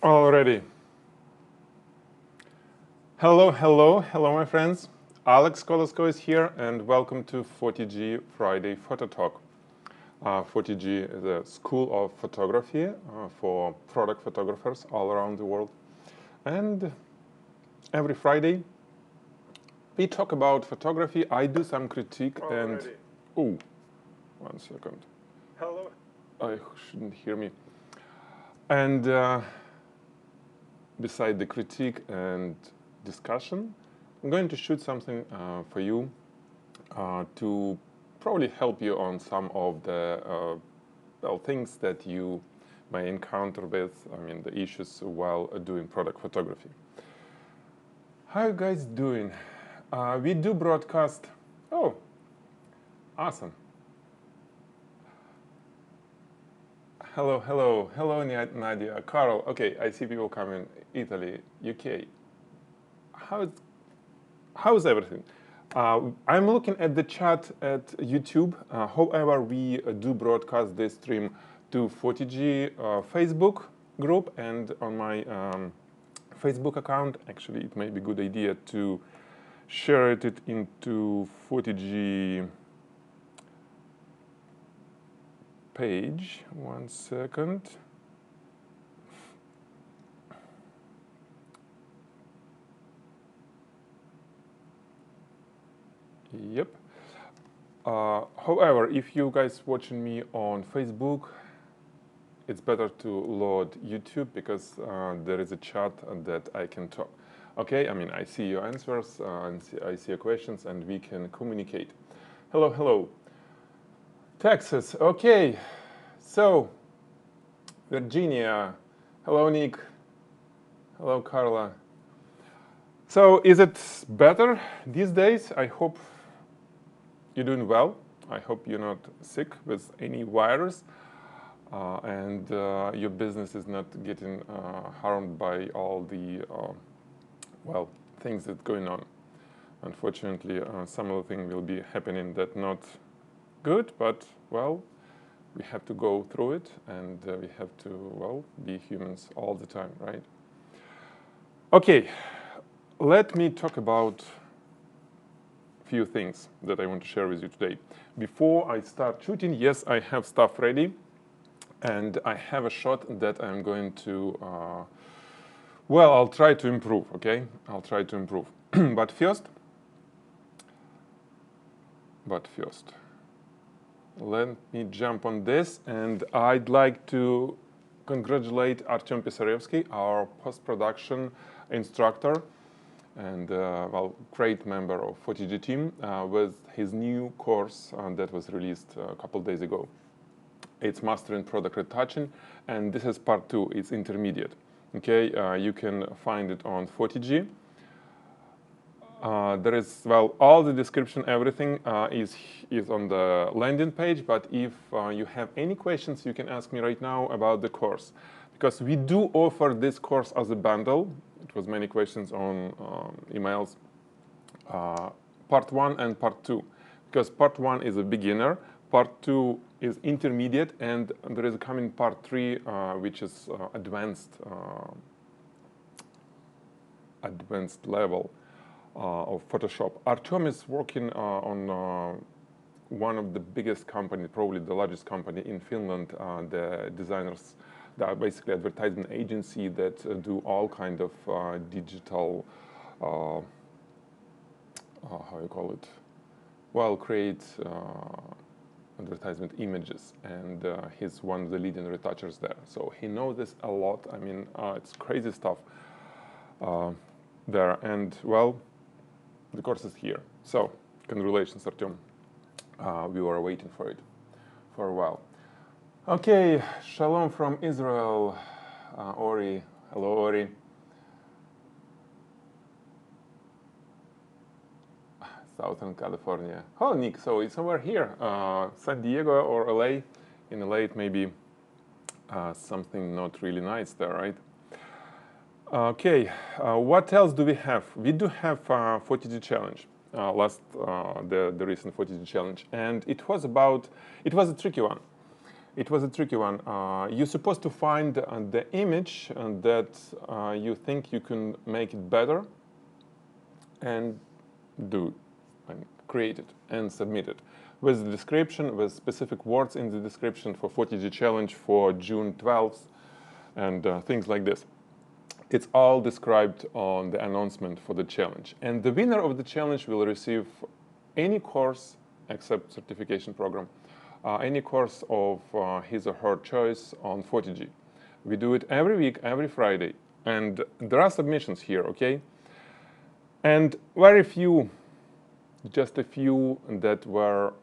Already. Hello, my friends. Alex Koloskov is here, and welcome to Photigy Friday Photo Talk. Photigy is a school of photography for product photographers all around the world. And every Friday, we talk about photography. I do some critique and... Oh, 1 second. Hello. I shouldn't hear me. And beside the critique and discussion, I'm going to shoot something for you to probably help you on some of the things that you may encounter with, the issues while doing product photography. How are you guys doing? We do broadcast. Oh, awesome. Hello, Nadia, Carl. Okay, I see people coming. Italy, UK. How's everything? I'm looking at the chat at YouTube. However, we do broadcast this stream to Photigy Facebook group and on my Facebook account. Actually, it may be a good idea to share it into Photigy page. 1 second. Yep. However, if you guys watching me on Facebook, it's better to load YouTube because there is a chat that I can talk. Okay, I see your answers, and I see your questions, and we can communicate. Hello. Texas, okay. So, Virginia. Hello, Nick. Hello, Carla. So, is it better these days? I hope you're doing well. I hope you're not sick with any virus and your business is not getting harmed by all the, things that are going on. Unfortunately, some of the things will be happening that not good, but, we have to go through it and we have to, be humans all the time, right? Okay, let me talk about few things that I want to share with you today. Before I start shooting, yes, I have stuff ready and I have a shot that I'm going to, I'll try to improve, okay? I'll try to improve. But first, let me jump on this, and I'd like to congratulate Artem Pisarevsky, our post-production instructor and great member of Photigy team with his new course that was released a couple days ago. It's Mastering Product Retouching, and this is part 2. It's intermediate. Okay, you can find it on Photigy. There is, all the description, everything is on the landing page, but if you have any questions, you can ask me right now about the course. Because we do offer this course as a bundle. It was many questions on emails. Part 1 and part 2. Because part 1 is a beginner, part 2 is intermediate, and there is a coming part 3, which is advanced level of Photoshop. Artem is working on one of the biggest company, probably the largest company in Finland. The designers, they are basically advertisement agency that do all kind of digital, how you call it? Create advertisement images, and he's one of the leading retouchers there. So he knows this a lot. It's crazy stuff there, and the course is here. So, congratulations, Artem. We were waiting for it for a while. Okay, shalom from Israel. Ori, hello, Ori. Southern California. Oh, Nick, so it's somewhere here. San Diego or LA. In LA, it may be something not really nice there, right? Okay, what else do we have? We do have Photigy challenge, the recent Photigy challenge, and it was a tricky one. It was a tricky one. You're supposed to find the image that you think you can make it better and do and create it and submit it with the description, with specific words in the description for Photigy challenge for June 12th and things like this. It's all described on the announcement for the challenge. And the winner of the challenge will receive any course except certification program, any course of his or her choice on Photigy. We do it every week, every Friday. And there are submissions here, okay? And very few, just a few that were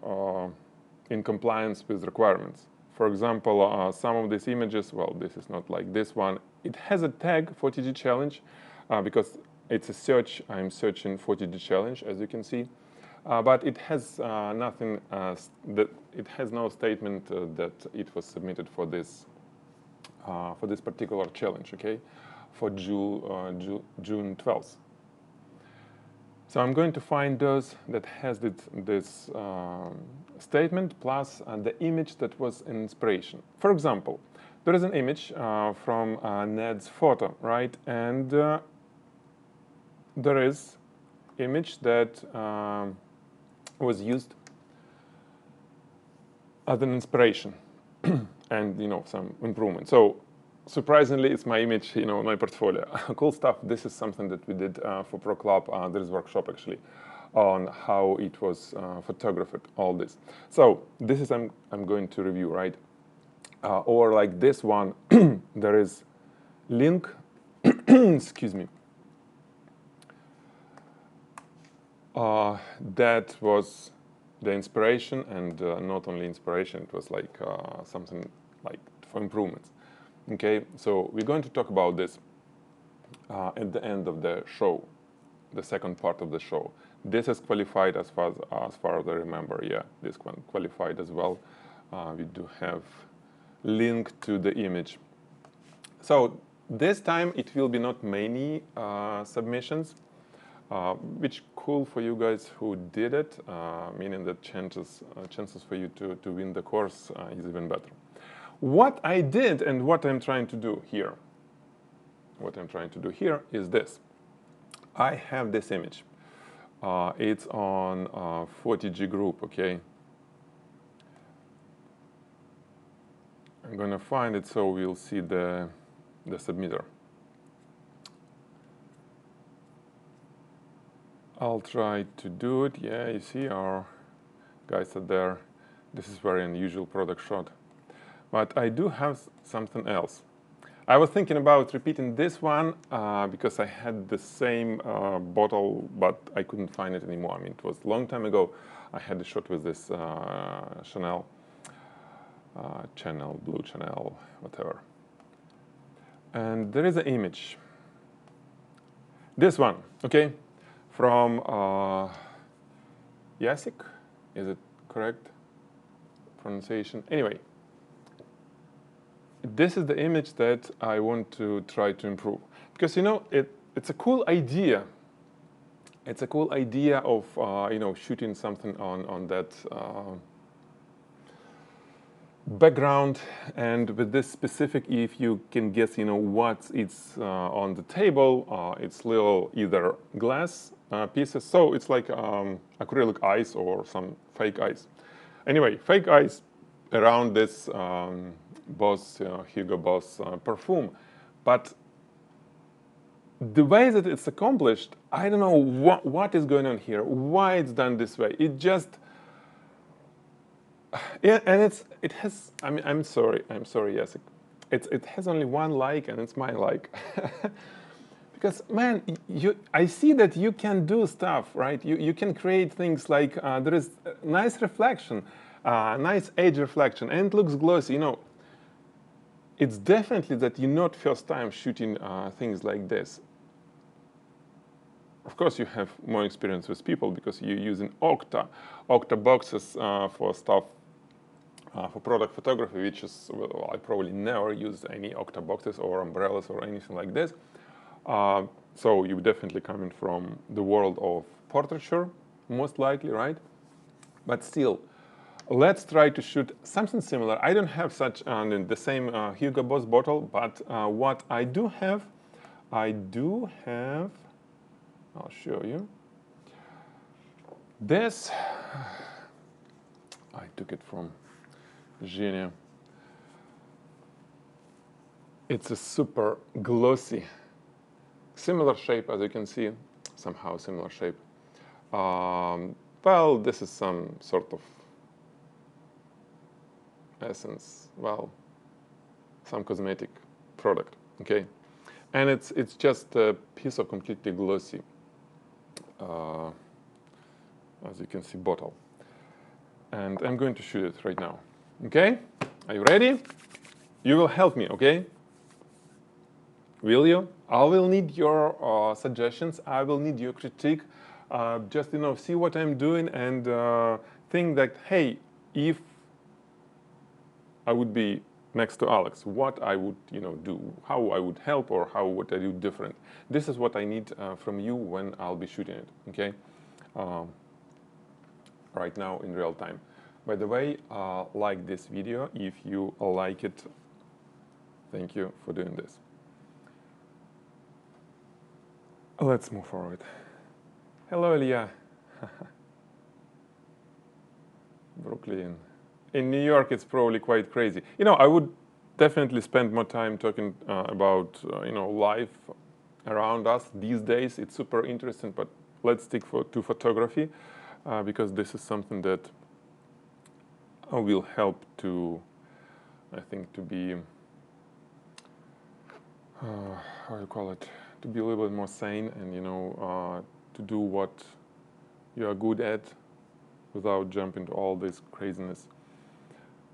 in compliance with requirements. For example, some of these images, well, this is not like this one. It has a tag, Photigy challenge, because it's a search. I'm searching Photigy challenge, as you can see. But it has nothing, it has no statement that it was submitted for this particular challenge, okay, for June 12th. So I'm going to find those that has this statement plus the image that was an inspiration. For example, there is an image from Ned's photo, right? And there is image that was used as an inspiration and, you know, some improvement. So surprisingly, it's my image, you know, my portfolio. Cool stuff. This is something that we did for Pro Club. There is a workshop actually on how it was photographed, all this. So this is I'm going to review, right? Or like this one, there is link, excuse me. That was the inspiration, and not only inspiration, it was like something like for improvements. Okay, so we're going to talk about this at the end of the show, the second part of the show. This is qualified as far as I remember. Yeah, this one qualified as well. We do have link to the image. So this time it will be not many submissions, which cool for you guys who did it, meaning that chances for you to win the course is even better. What I did and what I'm trying to do here, is this. I have this image. It's on Photigy group, okay? I'm gonna find it so we'll see the submitter. I'll try to do it. Yeah, you see our guys are there. This is very unusual product shot. But I do have something else. I was thinking about repeating this one because I had the same bottle, but I couldn't find it anymore. I mean, it was a long time ago. I had a shot with this Chanel, blue Chanel, whatever. And there is an image. This one, okay, from Jacek. Is it correct pronunciation? Anyway. This is the image that I want to try to improve, because, you know, it's a cool idea. It's a cool idea of you know, shooting something on that background, and with this specific, if you can guess, you know, what it's on the table, it's little either glass pieces, so it's like acrylic eyes or some fake eyes. Anyway, fake eyes around this Boss, Hugo Boss perfume, but the way that it's accomplished, I don't know what is going on here, why it's done this way. It just, yeah, and it has. I mean, I'm sorry, Jacek. It has only one like, and it's my like. Because, man, I see that you can do stuff, right? You can create things like there is a nice reflection, nice edge reflection, and it looks glossy. You know, it's definitely that you're not first time shooting things like this. Of course, you have more experience with people because you're using Octa boxes for stuff, for product photography, which is, well, I probably never use any Octa boxes or umbrellas or anything like this. So you're definitely coming from the world of portraiture, most likely, right? But still, let's try to shoot something similar. I don't have such the same Hugo Boss bottle, but what I do have, I'll show you. This, I took it from Genia. It's a super glossy, similar shape as you can see, somehow similar shape. Well, this is some sort of essence, well, some cosmetic product, okay? And it's just a piece of completely glossy, as you can see, bottle. And I'm going to shoot it right now, okay? Are you ready? You will help me, okay? Will you? I will need your suggestions. I will need your critique. Just, see what I'm doing and think that, hey, if I would be next to Alex, what I would, do, how I would help or how would I do different. This is what I need from you when I'll be shooting it, okay? Right now in real time. By the way, like this video if you like it. Thank you for doing this. Let's move forward. Hello, Ilya. Brooklyn. In New York, it's probably quite crazy. I would definitely spend more time talking about, life around us these days. It's super interesting, but let's stick to photography because this is something that will help to, I think, to be, how do you call it? To be a little bit more sane and, to do what you are good at without jumping to all this craziness.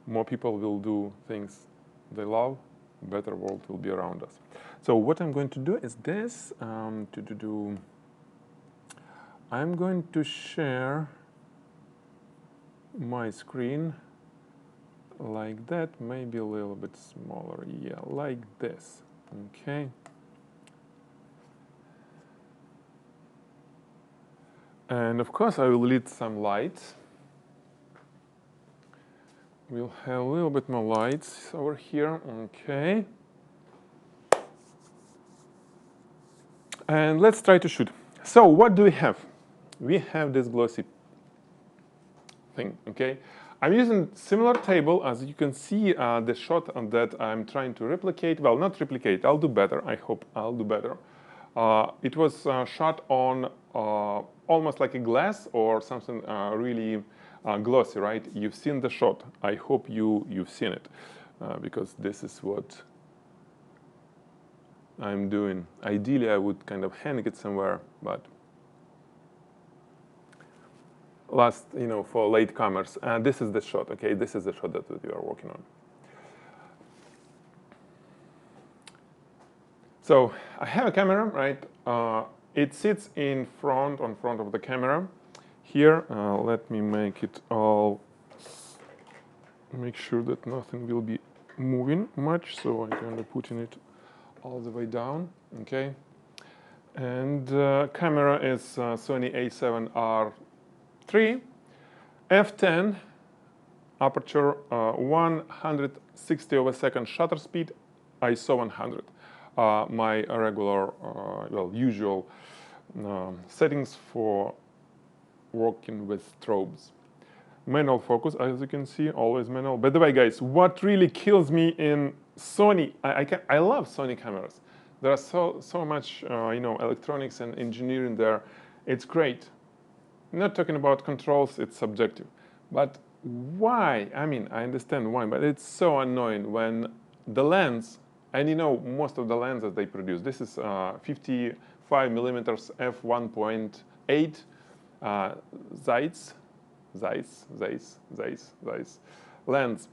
More people will do things they love, better world will be around us. So what I'm going to do is this, I'm going to share my screen like that, maybe a little bit smaller, yeah, like this, okay. And of course I will lit some lights. We'll have a little bit more lights over here, okay. And let's try to shoot. So what do we have? We have this glossy thing, okay. I'm using similar table, as you can see the shot that I'm trying to replicate. Well, not replicate, I'll do better, I hope I'll do better. It was shot on almost like a glass or something really glossy, right? You've seen the shot. I hope you've seen it because this is what I'm doing. Ideally, I would kind of hang it somewhere, but for latecomers, this is the shot, okay? This is the shot that we are working on. So I have a camera, right? It sits on front of the camera. Here, let me make it all, make sure that nothing will be moving much, so I'm kind of putting it all the way down, okay? And camera is Sony a7R3, f10, aperture 160/2 shutter speed, ISO 100. My regular, usual settings for working with strobes. Manual focus, as you can see, always manual. By the way, guys, what really kills me in Sony, I love Sony cameras. There are so much, electronics and engineering there. It's great. I'm not talking about controls, it's subjective. But why? I mean, I understand why, but it's so annoying when the lens, and most of the lenses they produce, this is 55mm f1.8 Zeiss lens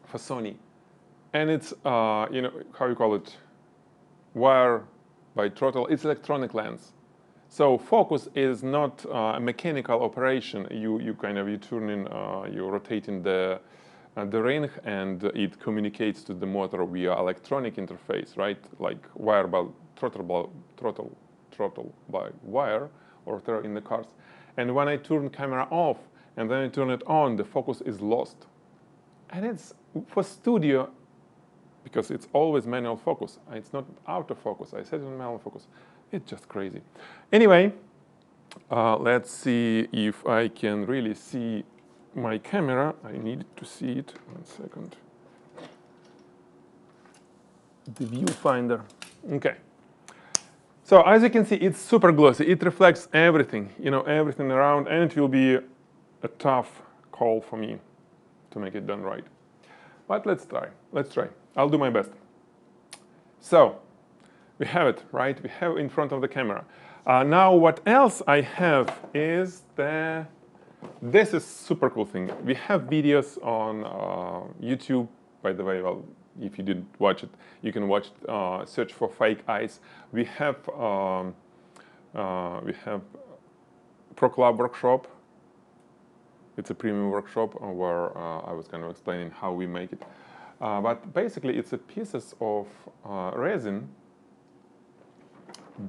for Sony, and it's how you call it, wire by throttle. It's electronic lens, so focus is not a mechanical operation. You turn in, you rotating the ring, and it communicates to the motor via electronic interface, right? Like wire by throttle by wire, or in the cars. And when I turn camera off, and then I turn it on, the focus is lost. And it's for studio, because it's always manual focus. It's not autofocus. I set it on manual focus. It's just crazy. Anyway, let's see if I can really see my camera. I need to see it. 1 second. The viewfinder. Okay. So as you can see, it's super glossy. It reflects everything, everything around, and it will be a tough call for me to make it done right. But let's try. Let's try. I'll do my best. So we have it, right? We have in front of the camera. Now what else I have is this is super cool thing. We have videos on YouTube, by the way. Well, if you didn't watch it, you can watch it, search for fake eyes. We have Pro Club workshop. It's a premium workshop where I was kind of explaining how we make it. But basically, it's a pieces of resin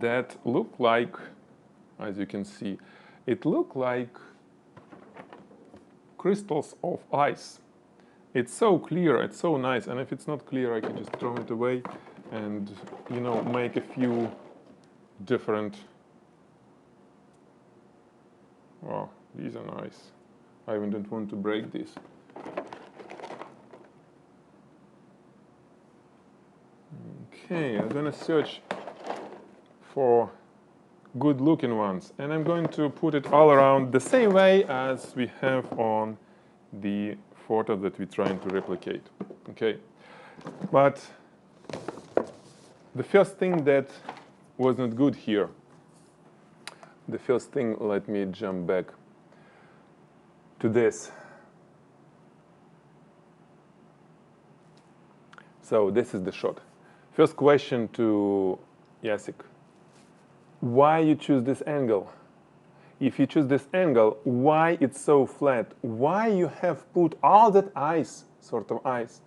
that look like, as you can see, it look like crystals of ice. It's so clear, it's so nice, and if it's not clear, I can just throw it away and, make a few different. Oh, these are nice. I even don't want to break this. Okay, I'm gonna search for good looking ones, and I'm going to put it all around the same way as we have on the photo that we're trying to replicate. Okay, but the first thing that was not good here, let me jump back to this. So this is the shot. First question to Jacek. Why you choose this angle? If you choose this angle, why it's so flat? Why you have put all that ice, sort of ice,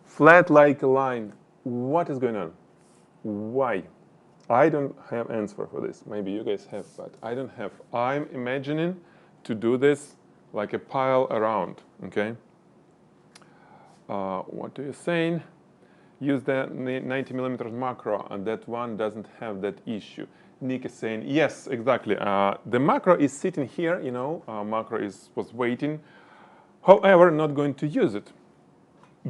flat like a line? What is going on? Why? I don't have answer for this. Maybe you guys have, but I don't have. I'm imagining to do this like a pile around, okay? What are you saying? Use the 90 millimeters macro, and that one doesn't have that issue. Nick is saying, yes, exactly. The macro is sitting here, macro was waiting. However, not going to use it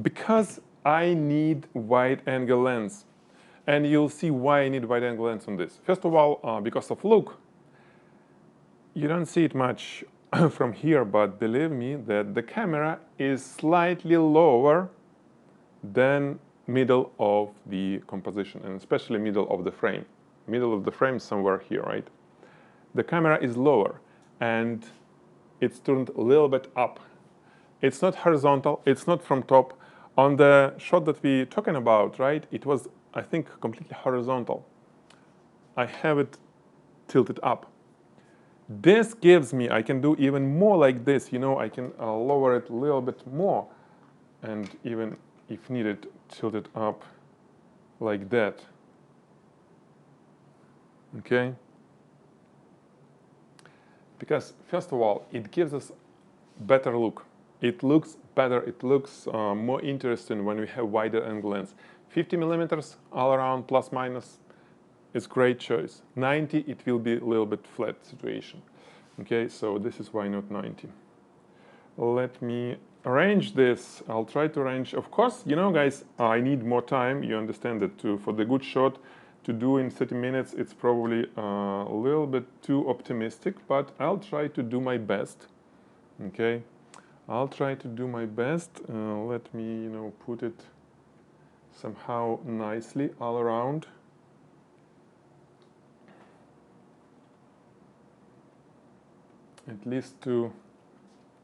because I need wide angle lens. And you'll see why I need wide angle lens on this. First of all, because of look, you don't see it much from here, but believe me that the camera is slightly lower than middle of the composition, and especially middle of the frame. Middle of the frame somewhere here, right? The camera is lower, and it's turned a little bit up. It's not horizontal, it's not from top. On the shot that we're talking about, right, it was, I think, completely horizontal. I have it tilted up. This gives me, I can do even more like this, I can lower it a little bit more, and even, if needed, tilt it up like that. Okay? Because, first of all, it gives us better look. It looks better, it looks more interesting when we have wider angle lens. 50 millimeters all around, plus minus, is great choice. 90, it will be a little bit flat situation. Okay, so this is why not 90. Let me arrange this. I'll try to arrange. Of course, guys, I need more time. You understand that for the good shot to do in 30 minutes, it's probably a little bit too optimistic, but I'll try to do my best. Okay, I'll try to do my best. Let me, put it somehow nicely all around. At least to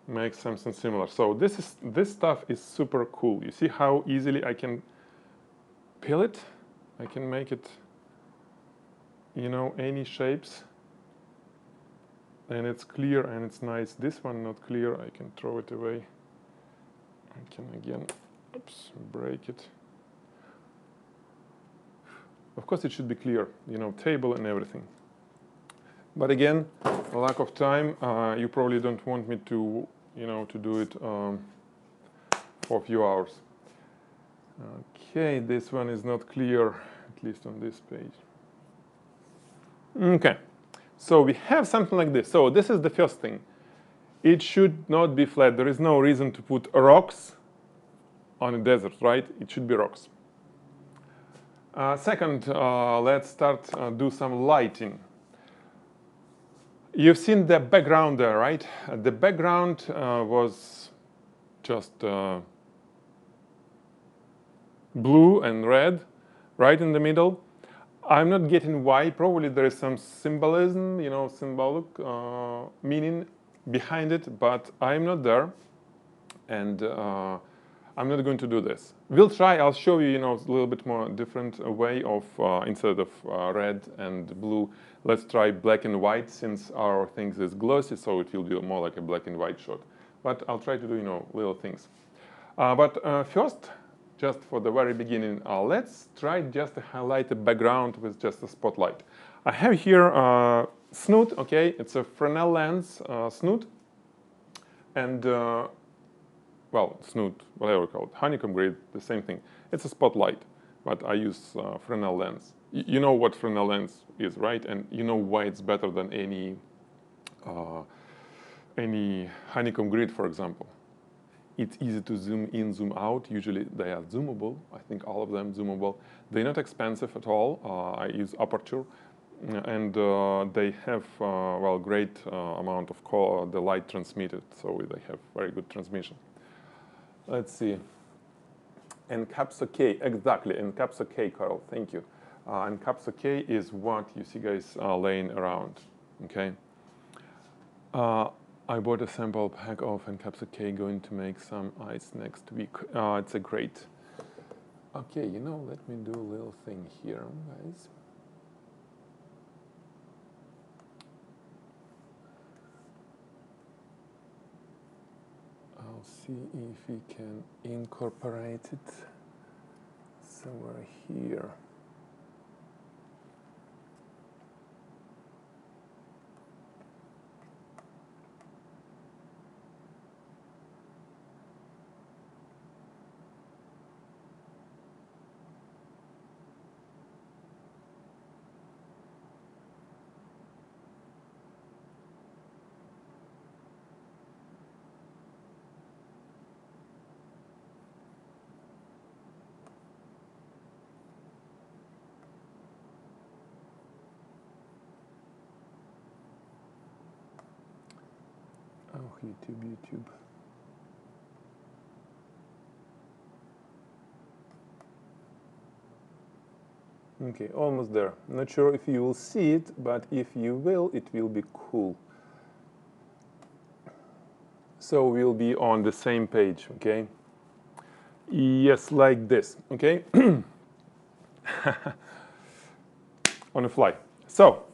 make something similar. So this stuff is super cool. You see how easily I can peel it? I can make it, any shapes. And it's clear and it's nice. This one not clear, I can throw it away. I can again, break it. Of course it should be clear, table and everything. But again, lack of time. You probably don't want me to, to do it for a few hours. Okay, this one is not clear, at least on this page. Okay, so we have something like this. So this is the first thing. It should not be flat. There is no reason to put rocks on a desert, right? It should be rocks. Second, let's start do some lighting. You've seen the background there, right? The background was just blue and red, right in the middle. I'm not getting why. Probably there is some symbolism, symbolic meaning behind it, but I'm not there, and I'm not going to do this. We'll try. I'll show you, a little bit more different way of instead of red and blue. Let's try black and white, since our things is glossy, so it will be more like a black and white shot. But I'll try to do, little things. But first, just for the very beginning, let's try just to highlight the background with just a spotlight. I have here snoot, okay? It's a Fresnel lens snoot. And, well, snoot, whatever we call it, honeycomb grid, the same thing. It's a spotlight, but I use Fresnel lens. You know what Fresnel lens is, right? And you know why it's better than any honeycomb grid, for example. It's easy to zoom in, zoom out. Usually they are zoomable. I think all of them zoomable. They're not expensive at all. I use aperture, and they have well, great amount of the light transmitted, so they have very good transmission. Let's see. Encapsula K, exactly. Encapsula K, Carl. Thank you. Encapsula K is what you see guys laying around. Okay. I bought a sample pack of Encapsula K, going to make some ice next week. It's a great. Okay, let me do a little thing here, guys. I'll see if we can incorporate it somewhere here. Oh, YouTube. Okay, almost there. Not sure if you will see it, but if you will, it will be cool. So we'll be on the same page, okay? Yes, like this, okay? On the fly. So,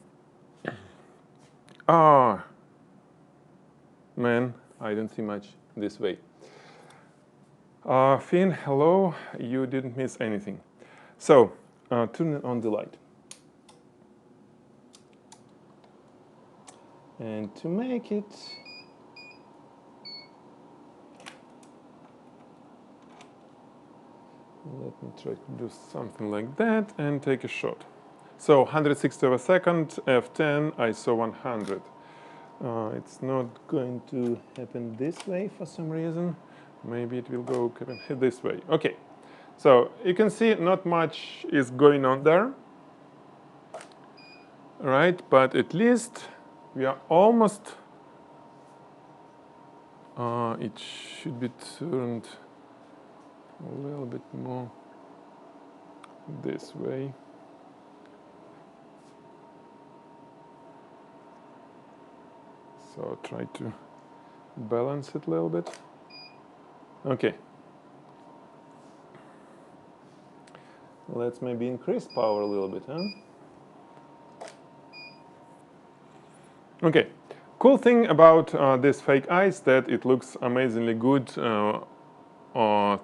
man, I don't see much this way. Finn, hello. You didn't miss anything. So, turn on the light. And to make it, let me try to do something like that and take a shot. So 160 of a second, f10, ISO 100. It's not going to happen this way for some reason. Maybe it will go this way. Okay, so you can see not much is going on there, right? But at least we are almost. It should be turned a little bit more this way. So try to balance it a little bit. Okay. Let's maybe increase power a little bit, huh? Okay. Cool thing about this fake ice that it looks amazingly good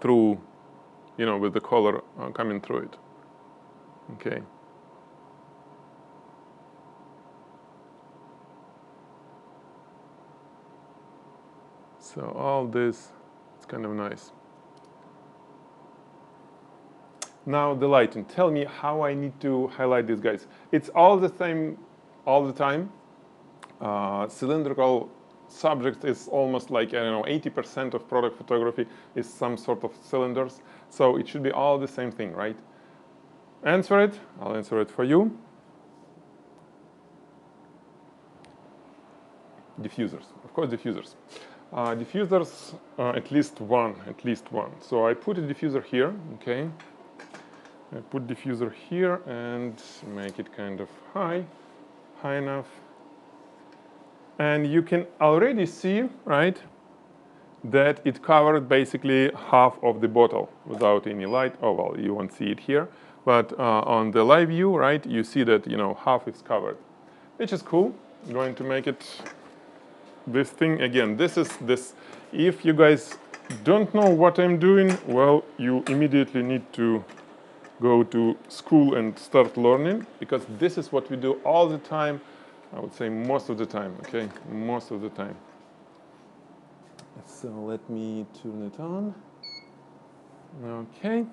through, with the color coming through it. Okay. So all this, it's kind of nice. Now the lighting. Tell me how I need to highlight these guys. It's all the same all the time. Cylindrical subject is almost like, I don't know, 80% of product photography is some sort of cylinders. So it should be all the same thing, right? Answer it. I'll answer it for you. Diffusers, of course, diffusers. Diffusers, at least one. So I put a diffuser here, okay? I put diffuser here and make it kind of high enough. And you can already see, right, that it covered basically half of the bottle without any light. Oh, well, you won't see it here. But on the live view, right, you see that, you know, half is covered, which is cool. I'm going to make it this thing again. This is this. If you guys don't know what I'm doing, well, you immediately need to go to school and start learning, because this is what we do all the time. I would say most of the time, okay? Most of the time. So let me turn it on. Okay.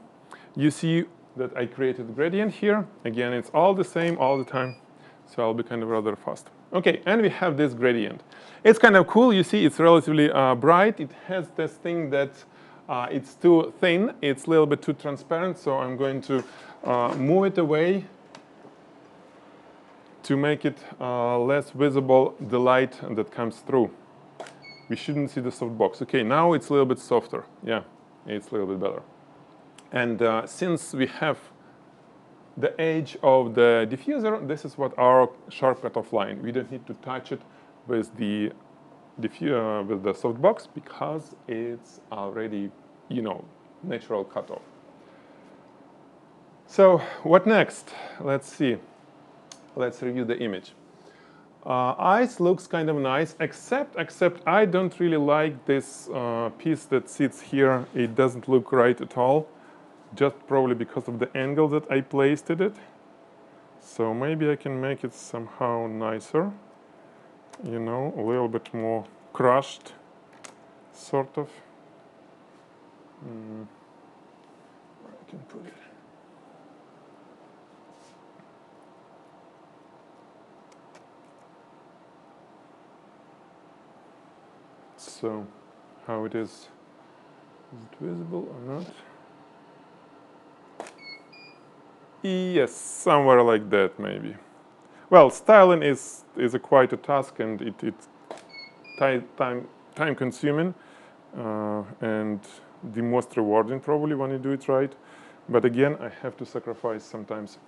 You see that I created a gradient here. Again, it's all the same all the time. So I'll be kind of rather fast. Okay, and we have this gradient. It's kind of cool. You see, it's relatively bright. It has this thing that it's too thin. It's a little bit too transparent. So I'm going to move it away to make it less visible, the light that comes through. We shouldn't see the softbox. Okay, now it's a little bit softer. Yeah, it's a little bit better. And since we have the edge of the diffuser, this is what our sharp cutoff line. We don't need to touch it with the softbox because it's already, you know, natural cutoff. So what next? Let's see. Let's review the image. Eyes looks kind of nice, except I don't really like this piece that sits here. It doesn't look right at all, just probably because of the angle that I placed it. So maybe I can make it somehow nicer, you know, a little bit more crushed, sort of. Where I can put it. So, how it is it visible or not? Yes, somewhere like that maybe. Well, styling is quite a task, and it's time consuming and the most rewarding probably when you do it right. But again, I have to sacrifice sometimes.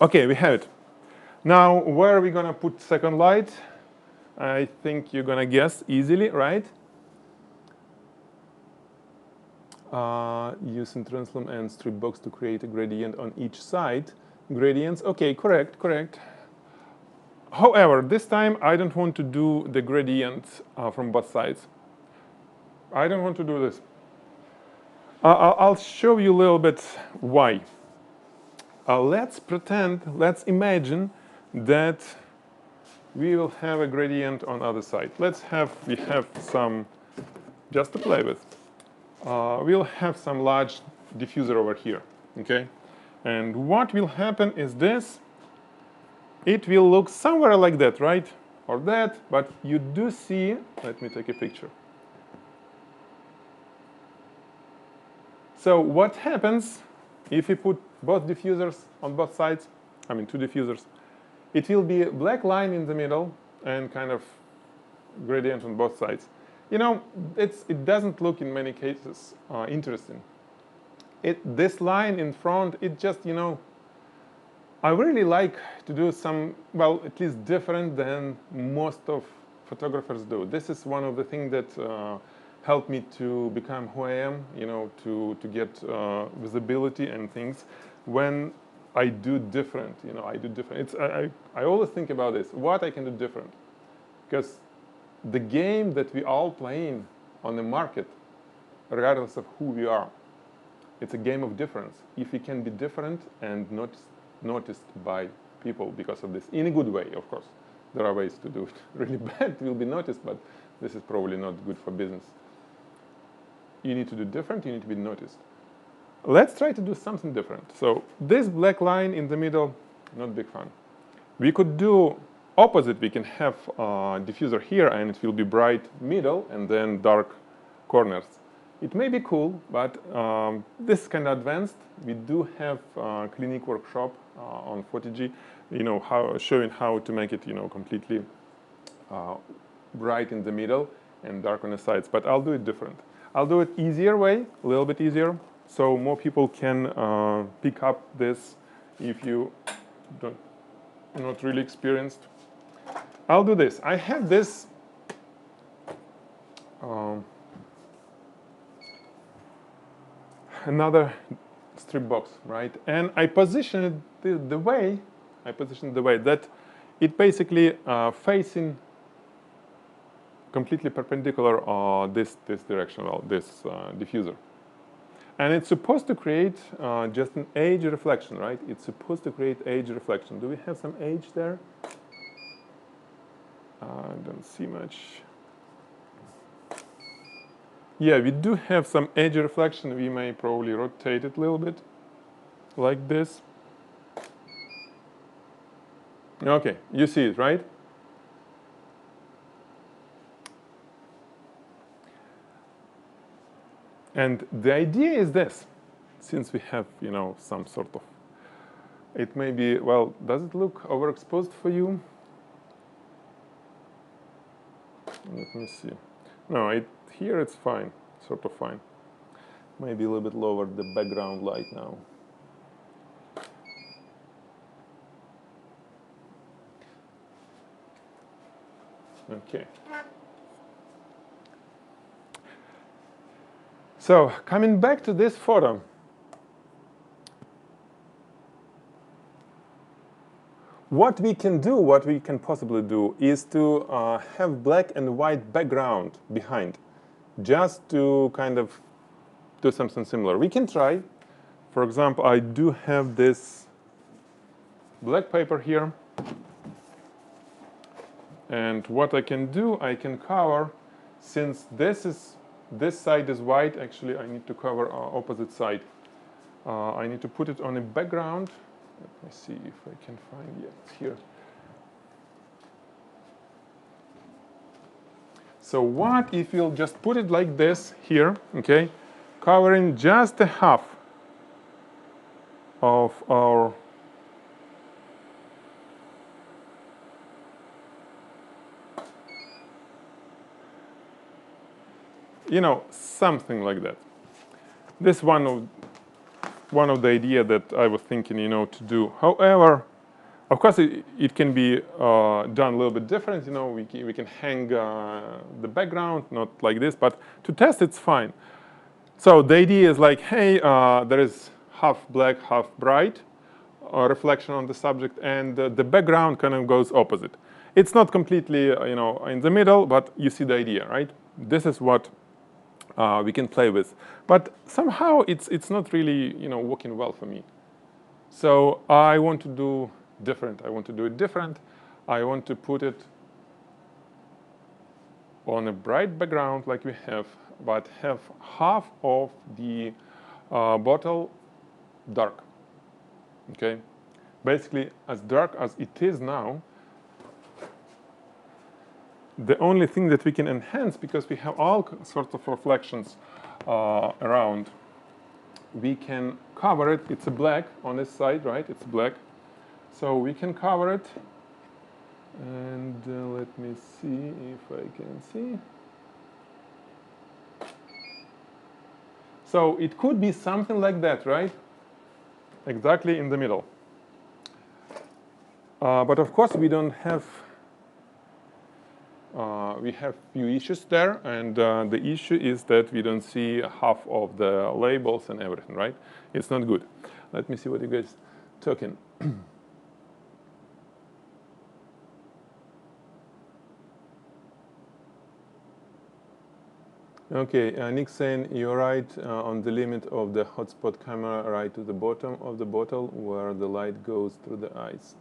Okay, we have it. Now, where are we gonna put second light? I think you're gonna guess easily, right? Using transform and strip box to create a gradient on each side. Gradients, okay, correct. However, this time I don't want to do the gradient from both sides. I don't want to do this. I'll show you a little bit why. Let's imagine that we will have a gradient on other side. We have some, just to play with. We'll have some large diffuser over here, okay? And what will happen is this. It will look somewhere like that, right? Or that, but you do see, let me take a picture. So what happens if we put both diffusers on both sides? I mean, two diffusers. It will be a black line in the middle and kind of gradient on both sides. You know, it doesn't look in many cases interesting. This line in front, it just, you know, I really like to do some, well, at least different than most of photographers do. This is one of the things that helped me to become who I am, you know, to get visibility and things. When I do different, you know, I do different. I always think about this, what I can do different. Because the game that we all playing on the market, regardless of who we are, it's a game of difference. If we can be different and not noticed by people because of this, in a good way, of course. There are ways to do it really bad, it will be noticed, but This is probably not good for business. You need to do different, you need to be noticed. Let's try to do something different. So this black line in the middle, not big fun. We could do opposite. We can have a diffuser here and it will be bright middle and then dark corners. It may be cool, but this is kind of advanced. We do have a clinic workshop on Photigy, showing how to make it, completely bright in the middle and dark on the sides. But I'll do it different. I'll do it easier way, a little bit easier, so more people can pick up this if you not really experienced. I'll do this. I have this another strip box, right? And I position it the way that it basically facing completely perpendicular this direction, well, this diffuser. And it's supposed to create just an edge reflection, right? It's supposed to create edge reflection. Do we have some edge there? I don't see much. Yeah, we do have some edge reflection. We may probably rotate it a little bit, like this. Okay, you see it, right? And the idea is this, since we have, some sort of, it may be, well, does it look overexposed for you? Let me see. No, here it's fine, sort of fine. Maybe a little bit lower the background light now. Okay. So, coming back to this photo, what we can possibly do is to have black and white background behind, just to kind of do something similar. We can try. For example, I do have this black paper here. And what I can do, I can cover, since this side is white, actually I need to cover opposite side. I need to put it on a background. Let me see if I can find it here. So what if we'll just put it like this here, okay, covering just a half of our something like that. This is one of the idea that I was thinking, to do. However, of course, it can be done a little bit different. We can hang the background, not like this, but to test, it's fine. So the idea is like, hey, there is half black, half bright reflection on the subject, and the background kind of goes opposite. It's not completely, in the middle, but you see the idea, right? This is what we can play with, but somehow it's not really working well for me. So I want to do different. I want to do it different. I want to put it on a bright background like we have, but have half of the bottle dark. Okay, basically as dark as it is now. The only thing that we can enhance, because we have all sorts of reflections around, we can cover it. It's a black on this side, right? It's black. So we can cover it. And let me see if I can see. So it could be something like that, right? Exactly in the middle. But of course, we don't have. We have few issues there, and the issue is that we don't see half of the labels and everything, right? It's not good. Let me see what you guys talking. Okay, Nick saying you're right on the limit of the hotspot camera, right to the bottom of the bottle where the light goes through the eyes.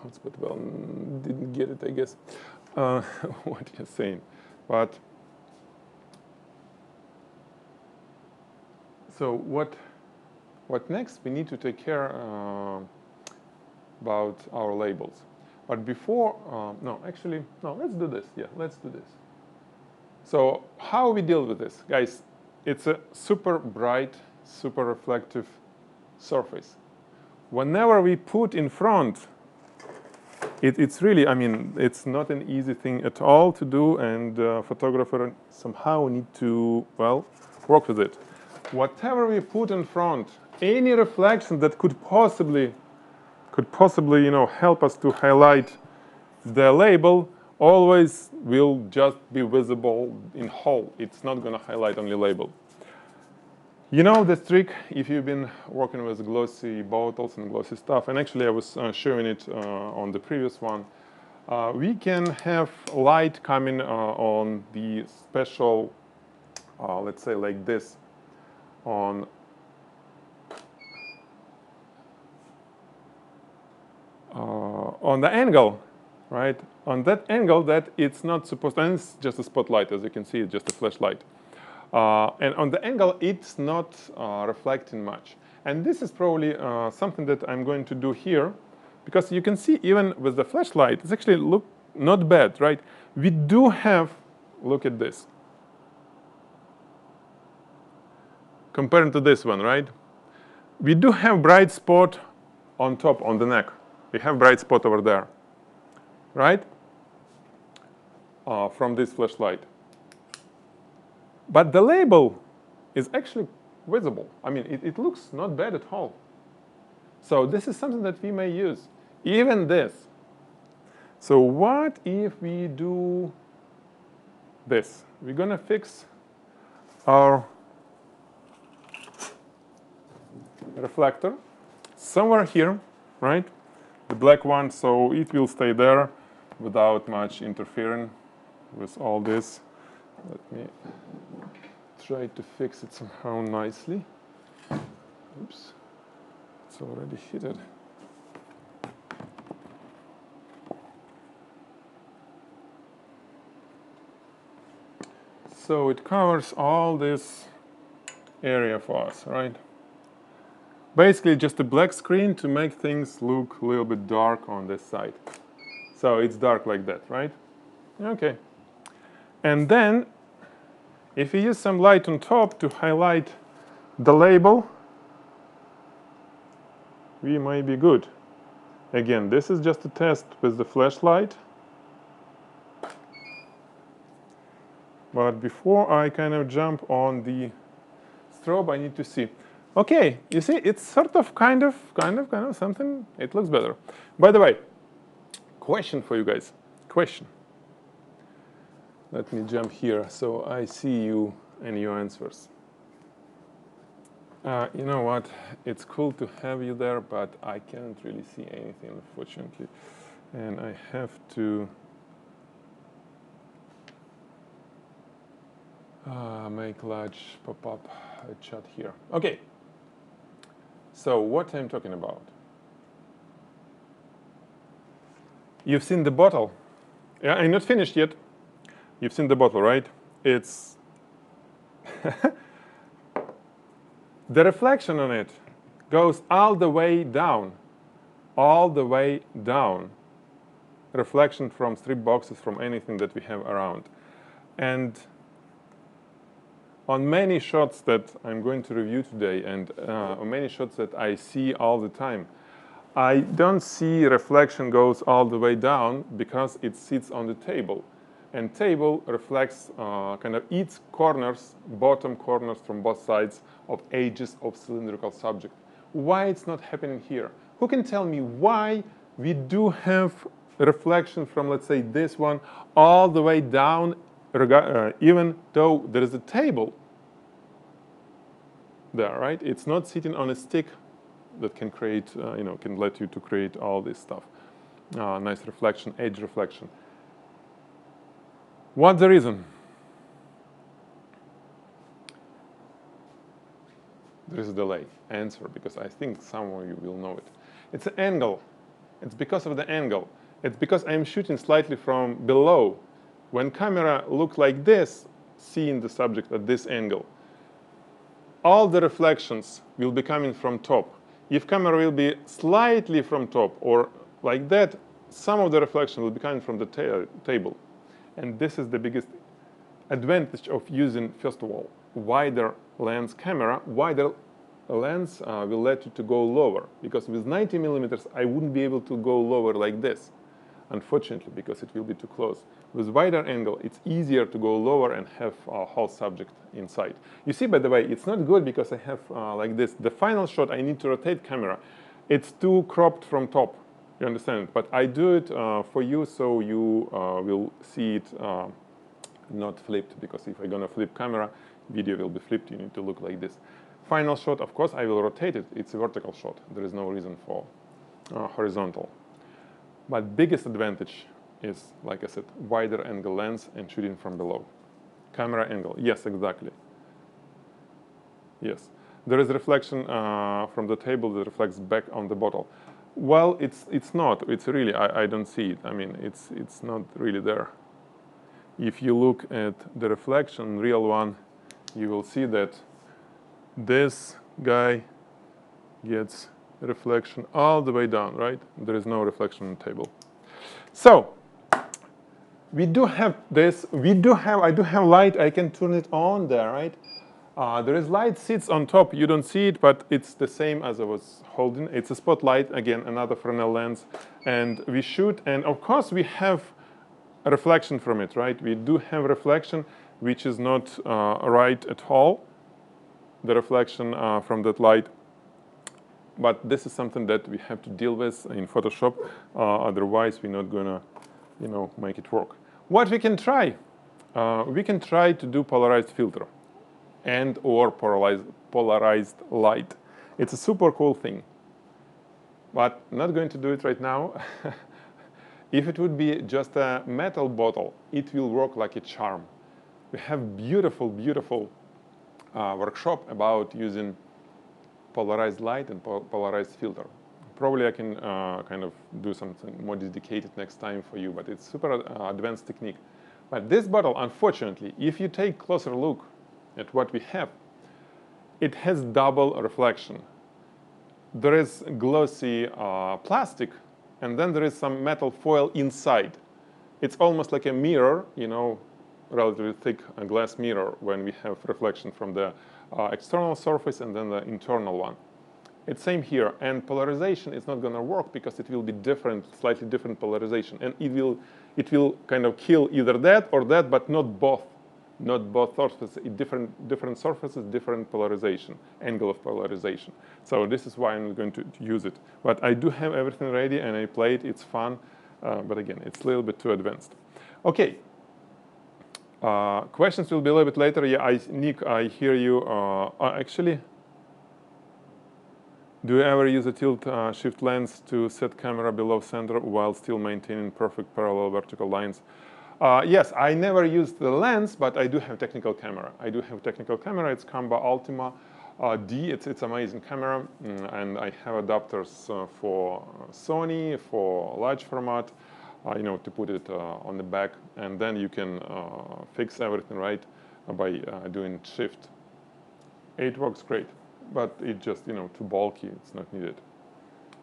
hotspot. Well, didn't get it, I guess. What you're saying, but so what next? We need to take care about our labels. But before, no, actually, no. Let's do this. Yeah, let's do this. So how we deal with this, guys? It's a super bright, super reflective surface. Whenever we put in front, it's really, I mean, it's not an easy thing at all to do, and photographer somehow need to, well, work with it. Whatever we put in front, any reflection that could possibly, you know, help us to highlight the label, always will just be visible in whole. It's not going to highlight only label. You know this trick if you've been working with glossy bottles and glossy stuff, and actually I was showing it on the previous one. We can have light coming on the special, let's say like this, on the angle, right? On that angle that it's not supposed to, and it's just a spotlight, as you can see, it's just a flashlight. And on the angle, it's not reflecting much. And this is probably something that I'm going to do here, because you can see even with the flashlight, it's actually look not bad, right? We do have, look at this, compared to this one, right? We do have bright spot on top, on the neck. We have bright spot over there, right? From this flashlight. But the label is actually visible. I mean, it looks not bad at all. So this is something that we may use. Even this. So what if we do this? We're going to fix our reflector somewhere here, right? The black one, so it will stay there without much interfering with all this. Let me try to fix it somehow nicely. Oops, it's already heated. So it covers all this area for us, right? Basically just a black screen to make things look a little bit dark on this side. So it's dark like that, right? Okay. And then, if you use some light on top to highlight the label, we may be good. Again, this is just a test with the flashlight. But before I kind of jump on the strobe, I need to see. Okay, you see, it's sort of, kind of something. It looks better. By the way, question for you guys. Question. Let me jump here so I see you and your answers. You know what? It's cool to have you there, but I can't really see anything, unfortunately. And I have to make large pop-up chat here. Okay. So what I'm talking about? You've seen the bottle. Yeah, I'm not finished yet. You've seen the bottle, right? It's the reflection on it goes all the way down, reflection from strip boxes, from anything that we have around. And on many shots that I'm going to review today, and on many shots that I see all the time, I don't see reflection goes all the way down because it sits on the table. And table reflects, kind of eats corners, bottom corners from both sides of edges of cylindrical subject. Why it's not happening here? Who can tell me why we do have reflection from, let's say, this one all the way down, even though there is a table there, right? It's not sitting on a stick that can create, can let you to create all this stuff. Nice reflection, edge reflection. What's the reason? There is a delay. Answer, because I think some of you will know it. It's an angle. It's because of the angle. It's because I'm shooting slightly from below. When camera looks like this, seeing the subject at this angle, all the reflections will be coming from top. If camera will be slightly from top or like that, some of the reflection will be coming from the table. And this is the biggest advantage of using, first of all, wider lens camera. Wider lens will let you to go lower, because with 90 millimeters I wouldn't be able to go lower like this, unfortunately, because it will be too close. With wider angle, it's easier to go lower and have a whole subject inside. You see, by the way, it's not good because I have like this. The final shot, I need to rotate camera. It's too cropped from top. You understand? But I do it for you, so you will see it not flipped, because if I'm gonna flip camera, video will be flipped. You need to look like this. Final shot, of course, I will rotate it. It's a vertical shot. There is no reason for horizontal. But biggest advantage is, like I said, wider angle lens and shooting from below. Camera angle, yes, exactly. Yes, there is reflection from the table that reflects back on the bottle. Well, it's not. It's really, I don't see it. I mean, it's not really there. If you look at the reflection, real one, you will see that this guy gets reflection all the way down, right? There is no reflection on the table. So we do have this. I do have light. I can turn it on there, right? There is light sits on top. You don't see it, but it's the same as I was holding. It's a spotlight, again, another Fresnel lens. And we shoot, and of course we have a reflection from it, right? We do have reflection, which is not right at all, the reflection from that light. But this is something that we have to deal with in Photoshop. Otherwise, we're not gonna, make it work. What we can try? We can try to do polarized filter and or polarized light. It's a super cool thing, but not going to do it right now. If it would be just a metal bottle, it will work like a charm. We have beautiful, beautiful workshop about using polarized light and polarized filter. Probably I can kind of do something more dedicated next time for you, but it's super advanced technique. But this bottle, unfortunately, if you take closer look at what we have, it has double reflection. There is glossy plastic, and then there is some metal foil inside. It's almost like a mirror, relatively thick glass mirror when we have reflection from the external surface and then the internal one. It's same here, and polarization is not going to work because it will be different, slightly different polarization, and it will kind of kill either that or that, but not both. Not both surfaces. Different surfaces, different polarization, angle of polarization. So this is why I'm going to use it. But I do have everything ready, and I play it. It's fun, but again, it's a little bit too advanced. Okay. Questions will be a little bit later. Yeah, Nick, I hear you. Actually, do you ever use a tilt shift lens to set camera below center while still maintaining perfect parallel vertical lines? Yes, I never used the lens, but I do have technical camera. It's Combo Ultima D. It's amazing camera, and I have adapters for Sony, for large format, to put it on the back, and then you can fix everything right by doing shift. It works great, but it's just too bulky. It's not needed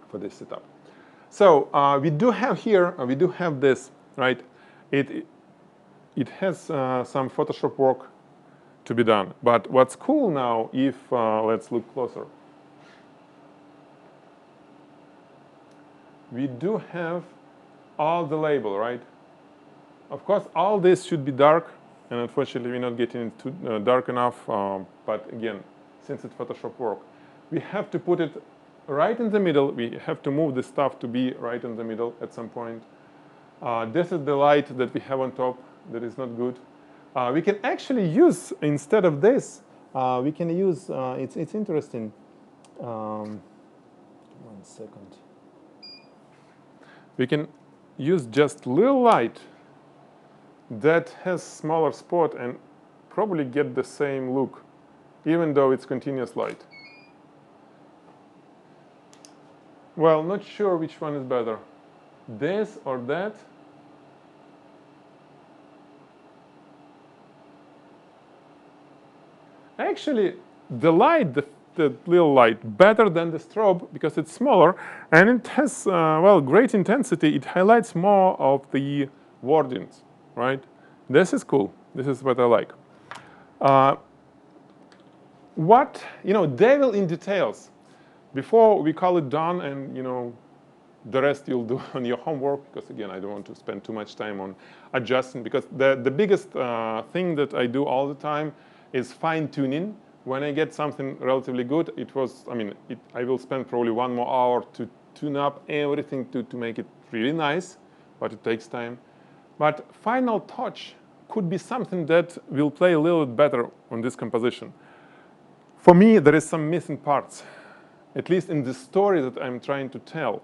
for this setup. So we do have here. We do have this, right? It has some Photoshop work to be done. But what's cool now, if let's look closer, we do have all the label, right? Of course, all this should be dark, and unfortunately, we're not getting it too dark enough. But again, since it's Photoshop work, we have to put it right in the middle. We have to move the stuff to be right in the middle at some point. This is the light that we have on top that is not good. We can actually use, instead of this, we can use, it's interesting. 1 second. We can use just little light that has smaller spot and probably get the same look, even though it's continuous light. Well, not sure which one is better, this or that. Actually, the light, the little light, better than the strobe because it's smaller and it has, well, great intensity. It highlights more of the wordings, right? This is cool. This is what I like. What, devil in details. Before we call it done and, the rest you'll do on your homework, because again, I don't want to spend too much time on adjusting, because the biggest thing that I do all the time is fine tuning. When I get something relatively good, I will spend probably 1 more hour to tune up everything to make it really nice, but it takes time. But final touch could be something that will play a little bit better on this composition. For me, there is some missing parts, at least in the story that I'm trying to tell.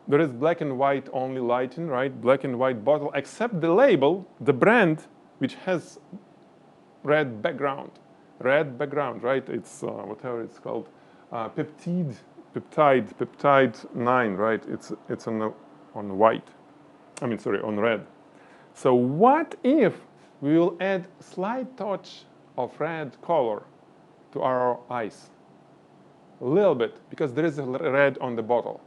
There is black and white only lighting, right? Black and white bottle, except the label, the brand, which has red background, right? It's whatever it's called, peptide 9, right? It's on white. On red. So what if we will add slight touch of red color to our eyes? A little bit, because there is a red on the bottle.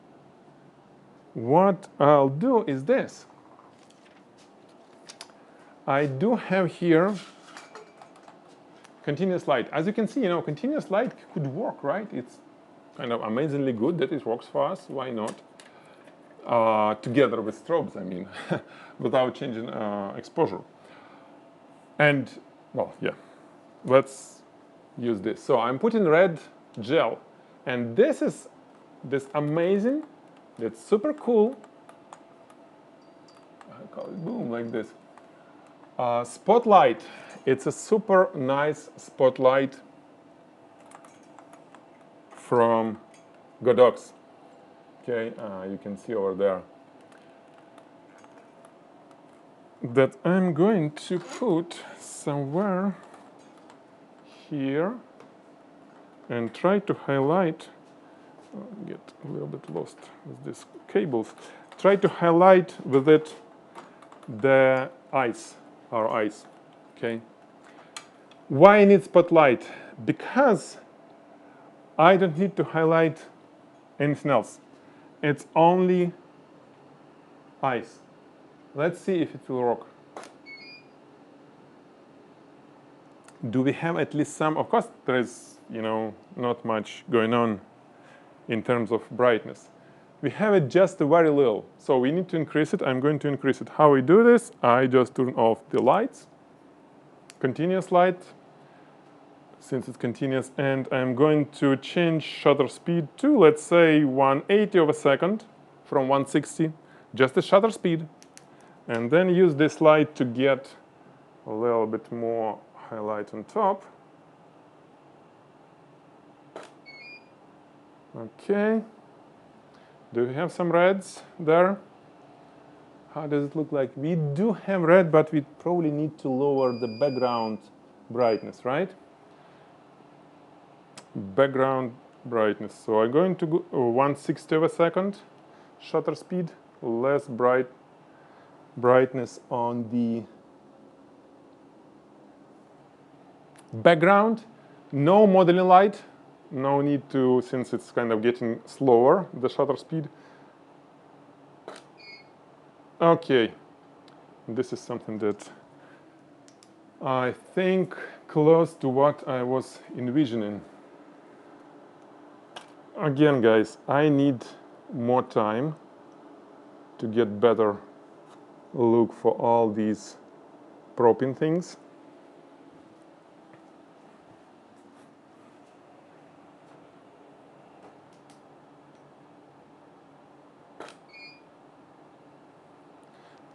What I'll do is this. I do have here continuous light. As you can see, continuous light could work, right? It's kind of amazingly good that it works for us. Why not? Together with strobes, without changing exposure. And, well, yeah, let's use this. So I'm putting red gel, and this is this amazing, that's super cool, I call it boom, like this, spotlight. It's a super nice spotlight from Godox. Okay, you can see over there that I'm going to put somewhere here and try to highlight, get a little bit lost with these cables, try to highlight with it the eyes, our eyes, okay? Why I need spotlight? Because I don't need to highlight anything else. It's only eyes. Let's see if it will work. Do we have at least some? Of course, there is, not much going on in terms of brightness. We have it just a very little, so we need to increase it. I'm going to increase it. How we do this? I just turn off the lights, continuous light, since it's continuous, and I'm going to change shutter speed to, let's say, 1/80 of a second from 160, just the shutter speed, and then use this light to get a little bit more highlight on top. Okay. Do we have some reds there? How does it look like? We do have red, but we probably need to lower the background brightness, right? Background brightness. So I'm going to go 1/60 of a second shutter speed, less brightness on the background. No modeling light. No need to, since it's kind of getting slower, the shutter speed. Okay, this is something that I think close to what I was envisioning. Again, guys, I need more time to get better look for all these propping things.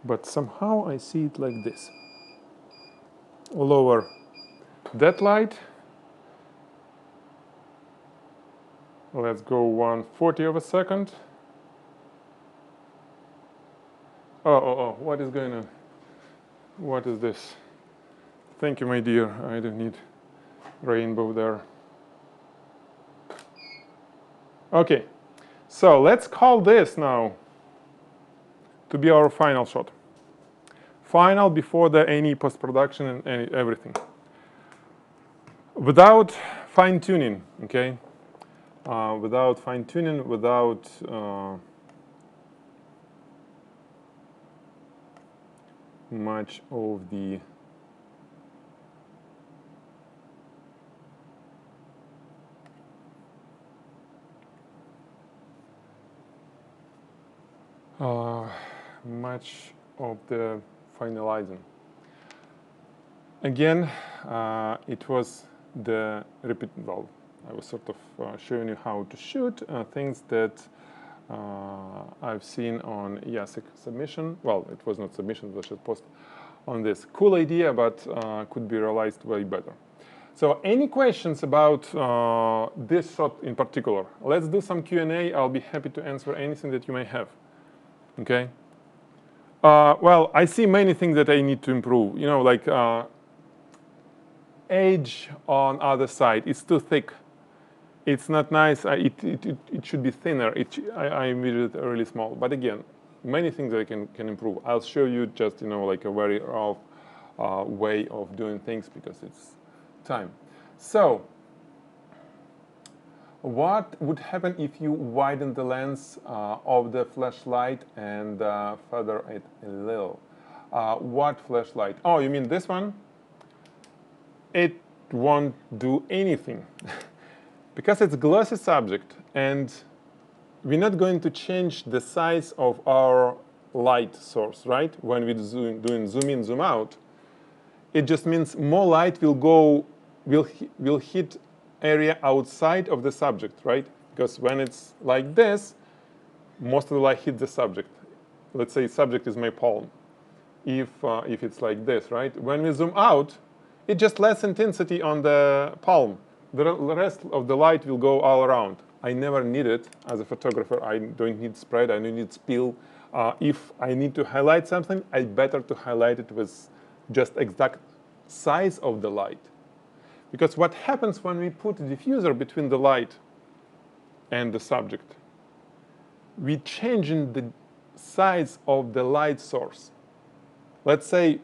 But somehow I see it like this. Lower that light. Let's go 1/40 of a second. Oh, what is going on? What is this? Thank you, my dear. I don't need rainbow there. Okay, So let's call this now to be our final shot. Final before any post-production and everything. Without fine-tuning, okay? Without fine-tuning, without much of the finalizing. Again, it was the repeat. Well, I was sort of showing you how to shoot things that I've seen on Jacek submission. Well, it was not submission, but I should post on this. Cool idea, but could be realized way better. So any questions about this shot in particular? Let's do some Q&A. I'll be happy to answer anything that you may have. Okay? Well, I see many things that I need to improve. You know, like edge on other side. It's too thick. It's not nice. It should be thinner. I made it really small. But again, many things I can improve. I'll show you just, you know, like a very rough way of doing things because it's time. So what would happen if you widen the lens of the flashlight and feather it a little? What flashlight? Oh, you mean this one? It won't do anything because it's a glossy subject and we're not going to change the size of our light source, right? When we're doing zoom in, zoom out, it just means more light will hit area outside of the subject, right? Because when it's like this, most of the light hits the subject. Let's say subject is my palm. If it's like this, right? When we zoom out, it's just less intensity on the palm. The rest of the light will go all around. I never need it as a photographer. I don't need spread. I don't need spill. If I need to highlight something, I better to highlight it with just exact size of the light. Because what happens when we put a diffuser between the light and the subject? We're changing the size of the light source. Let's say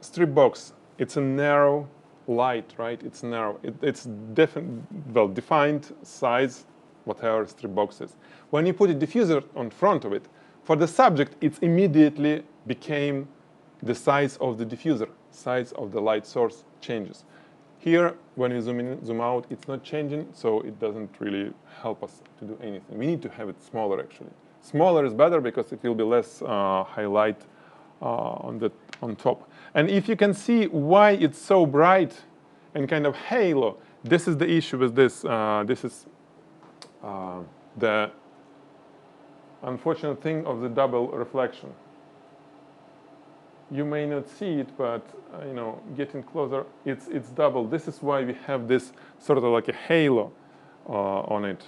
strip box. It's a narrow light, right? It's narrow. It's defined size, whatever strip box is. When you put a diffuser on front of it, for the subject, it immediately became the size of the diffuser. Size of the light source changes. Here, when we zoom in, zoom out, it's not changing, so it doesn't really help us to do anything. We need to have it smaller, actually. Smaller is better because it will be less highlight on top. And if you can see why it's so bright and kind of halo, this is the issue with this. This is the unfortunate thing of the double reflection. You may not see it, but you know, getting closer, it's double. This is why we have this sort of like a halo on it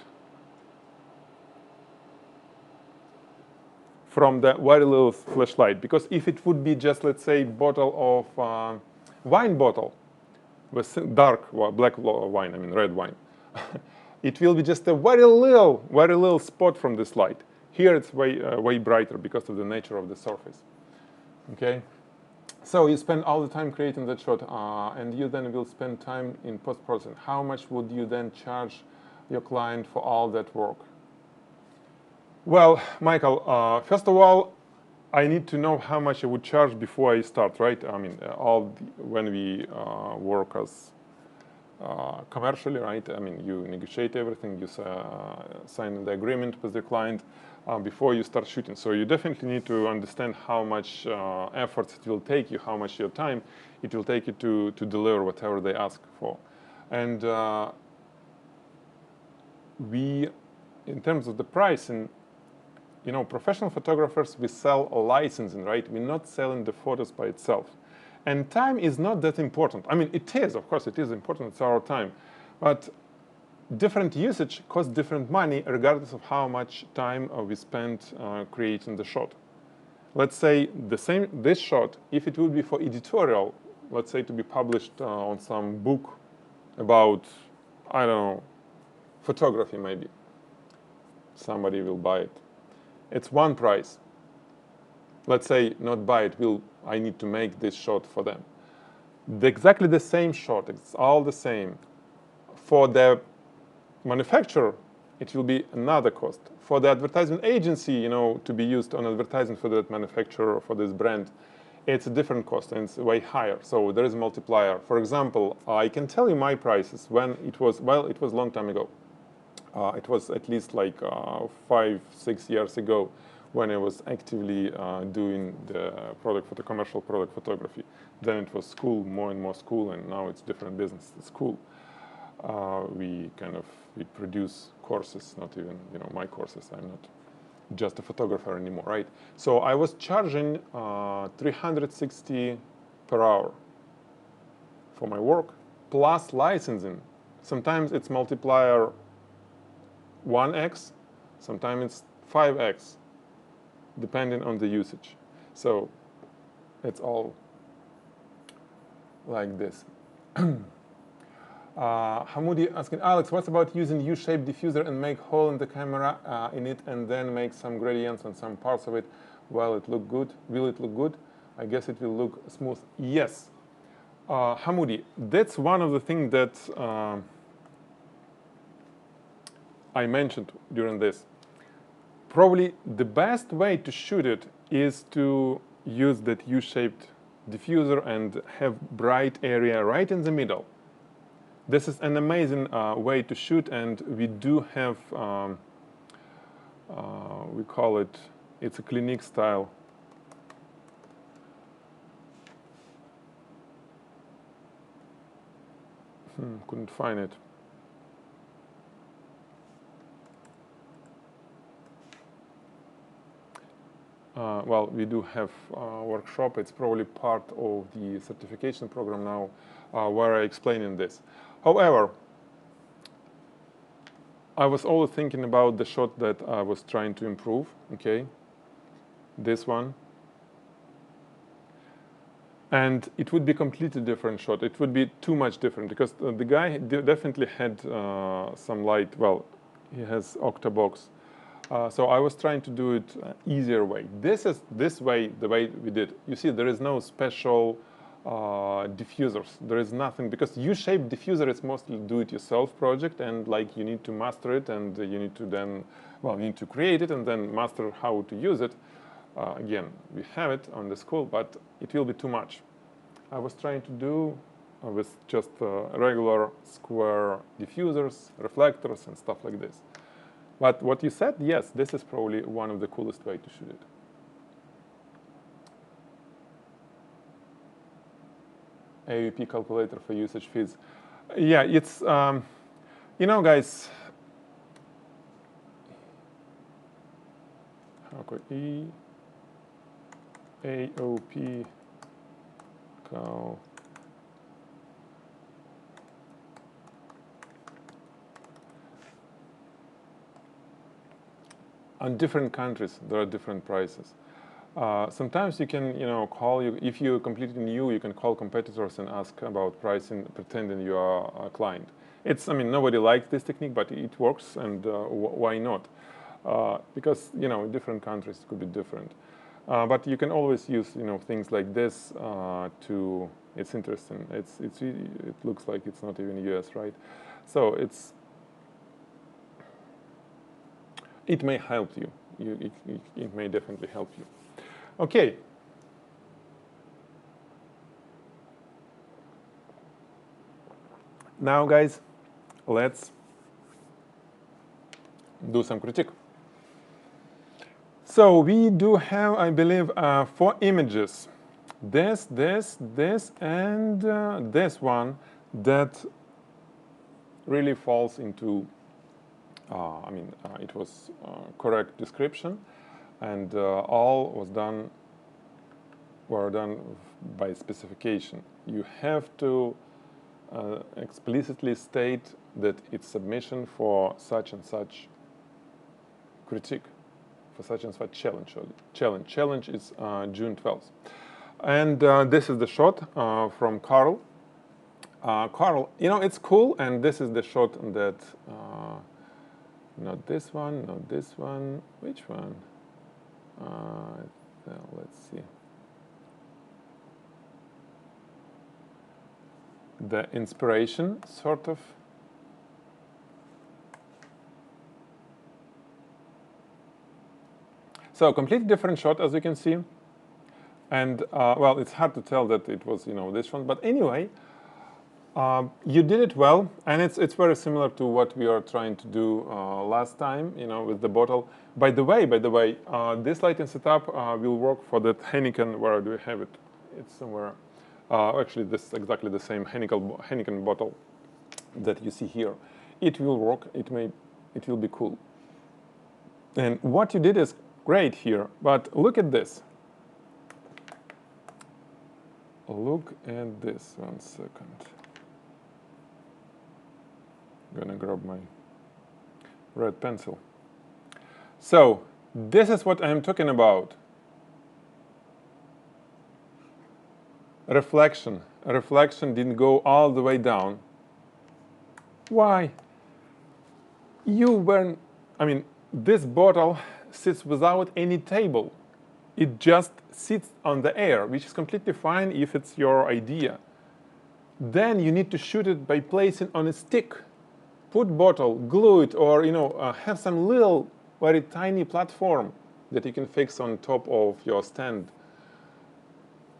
from the very little flashlight. Because if it would be just, let's say, bottle of wine bottle with dark black wine, I mean red wine, it will be just a very little spot from this light. Here it's way brighter because of the nature of the surface. Okay. So you spend all the time creating that shot, and you then will spend time in post-processing. How much would you then charge your client for all that work? Well, Michael, first of all, I need to know how much I would charge before I start, right? I mean, when we work as commercially, right? I mean, you negotiate everything, you sign the agreement with the client before you start shooting. So you definitely need to understand how much effort it will take you, how much your time it will take you to deliver whatever they ask for. And in terms of the pricing, you know, professional photographers, we sell a licensing, right? We're not selling the photos by itself. And time is not that important. I mean, it is, of course, it is important, it's our time. But different usage costs different money regardless of how much time we spend creating the shot. Let's say this shot, if it would be for editorial, let's say to be published on some book about, I don't know, photography maybe. somebody will buy it. It's one price. Let's say not buy it, I need to make this shot for them. Exactly the same shot, it's all the same. For the manufacturer, it will be another cost. For the advertisement agency, to be used on advertising for that manufacturer or for this brand, it's a different cost and it's way higher. So there is a multiplier. For example, I can tell you my prices when it was a long time ago. It was at least like 5-6 years ago when I was actively doing the commercial product photography. Then it was school, more and more school, and now it's different business. It's school. We produce courses, not even my courses. I'm not just a photographer anymore, right? So I was charging 360 per hour for my work plus licensing. Sometimes it's multiplier 1x, sometimes it's 5x, depending on the usage. So it's all like this. Hamoudi asking, Alex, what about using U-shaped diffuser and make hole in the camera in it and then make some gradients on some parts of it? Will it look good? I guess it will look smooth. Yes. Hamoudi, that's one of the things that I mentioned during this. Probably the best way to shoot it is to use that U-shaped diffuser and have bright area right in the middle. This is an amazing way to shoot, and we do have, we call it, it's a clinique style. Couldn't find it. Well, we do have a workshop. It's probably part of the certification program now where I explain in this. However, I was always thinking about the shot that I was trying to improve, okay? This one. And it would be a completely different shot. It would be too much different because the guy definitely had some light. Well, he has octabox. So I was trying to do it easier way. This is this way, the way we did. You see, there is no special diffusers. There is nothing, because U-shaped diffuser is mostly do-it-yourself project, and like you need to master it, and you need to then, well, you need to create it and then master how to use it. Again, we have it on the school, but it will be too much. I was trying to do with just regular square diffusers, reflectors, and stuff like this. But what you said, yes, this is probably one of the coolest way to shoot it. AUP calculator for usage fees. Yeah, it's, you know, guys, AOP cal. On different countries, there are different prices. Sometimes you can, call you if you're completely new. You can call competitors and ask about pricing, pretending you are a client. It's, I mean, nobody likes this technique, but it works, and why not? Because different countries could be different. But you can always use, things like this to. It's interesting. It looks like it's not even US, right? So it may help you. It may definitely help you. Okay. Now, guys, let's do some critique. So we do have, I believe, 4 images. This, and this one that really falls into. It was correct description, and all were done by specification. You have to explicitly state that it's submission for such and such critique, for such and such challenge. Challenge is June 12th. And this is the shot from Carl. Carl, it's cool, and this is the shot that Not this one, not this one. Which one? Let's see. The inspiration, sort of. So completely different shot, as you can see. And well, it's hard to tell that it was, this one. But anyway, you did it well, and it's very similar to what we are trying to do last time, with the bottle. By the way, this lighting setup will work for that Heineken. Where do we have it? It's somewhere. Actually, this is exactly the same Heineken bottle that you see here. It will work. It will be cool. And what you did is great here, but look at this. Look at this. 1 second. I'm gonna grab my red pencil. So this is what I'm talking about. Reflection. Reflection didn't go all the way down. Why? This bottle sits without any table. It just sits on the air, which is completely fine if it's your idea. Then you need to shoot it by placing on a stick. Put bottle, glue it, or have some little, very tiny platform that you can fix on top of your stand,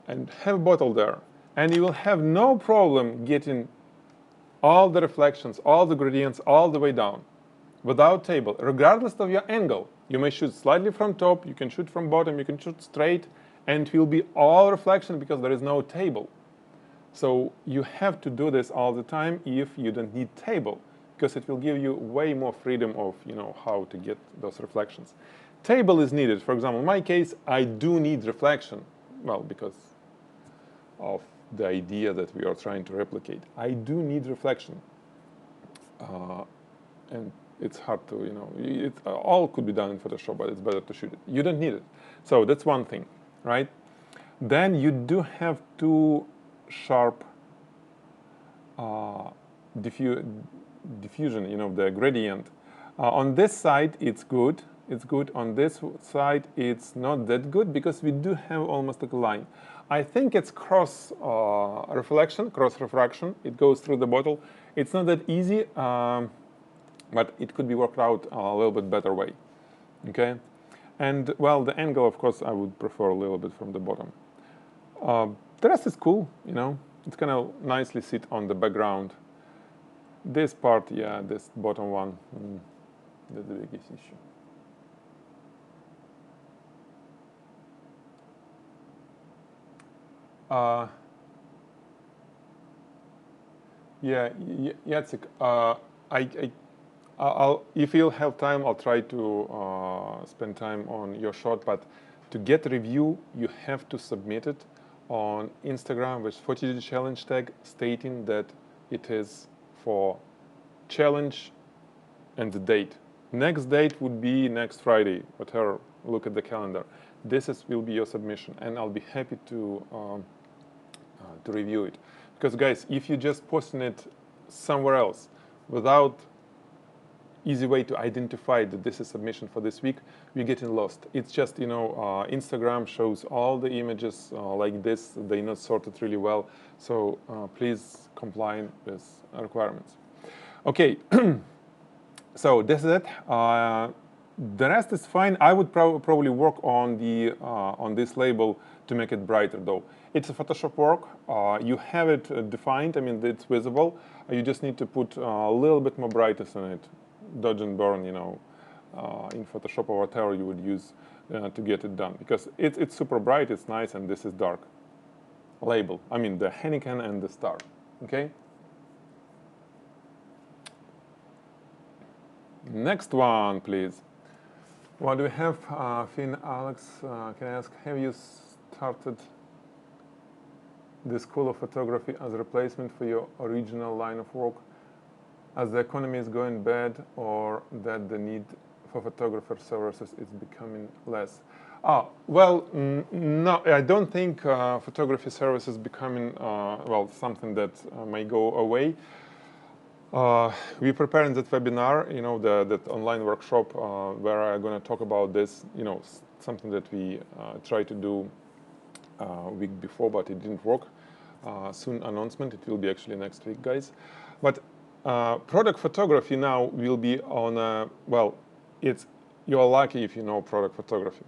and have bottle there, and you will have no problem getting all the reflections, all the gradients, all the way down, without table, regardless of your angle. You may shoot slightly from top, you can shoot from bottom, you can shoot straight, and it will be all reflection because there is no table. So you have to do this all the time if you don't need table, because it will give you way more freedom of how to get those reflections. Table is needed. For example, in my case, I do need reflection. Well, because of the idea that we are trying to replicate. I do need reflection. And it's hard to, it all could be done in Photoshop, but it's better to shoot it. You don't need it. So that's one thing, right? Then you do have two sharp diffusion, the gradient. On this side, it's good. It's good. On this side, it's not that good because we do have almost like a line. I think it's cross refraction. It goes through the bottle. It's not that easy, but it could be worked out a little bit better way. Okay, and well, the angle, of course, I would prefer a little bit from the bottom. The rest is cool. It's gonna nicely sit on the background. This part, yeah, this bottom one, that's the biggest issue. Yeah, Jacek, if you'll have time, I'll try to spend time on your shot, but to get a review, you have to submit it on Instagram with Photigy challenge tag stating that it is for challenge and the date. Next date would be next Friday, whatever, look at the calendar. This will be your submission, and I'll be happy to review it. Because guys, if you just posting it somewhere else without easy way to identify that this is submission for this week, you're getting lost. It's just, Instagram shows all the images like this. They're not sorted really well. So please comply with requirements. Okay, so this is it. The rest is fine. I would probably work on this label to make it brighter though. It's a Photoshop work. You have it defined. It's visible. You just need to put a little bit more brightness in it. Dodge and burn, in Photoshop or whatever you would use to get it done. Because it's super bright, it's nice, and this is dark. Label. The Heineken and the star. Okay? Next one, please. What do we have? Finn, Alex, can I ask, have you started the School of Photography as a replacement for your original line of work, as the economy is going bad, or that the need for photographer services is becoming less? Well, no, I don't think photography services becoming, something that may go away. We preparing that webinar, you know, that online workshop where I'm going to talk about this, you know, something that we tried to do a week before, but it didn't work. Soon announcement, it will be actually next week, guys. But product photography now will be on well, you're lucky if you know product photography,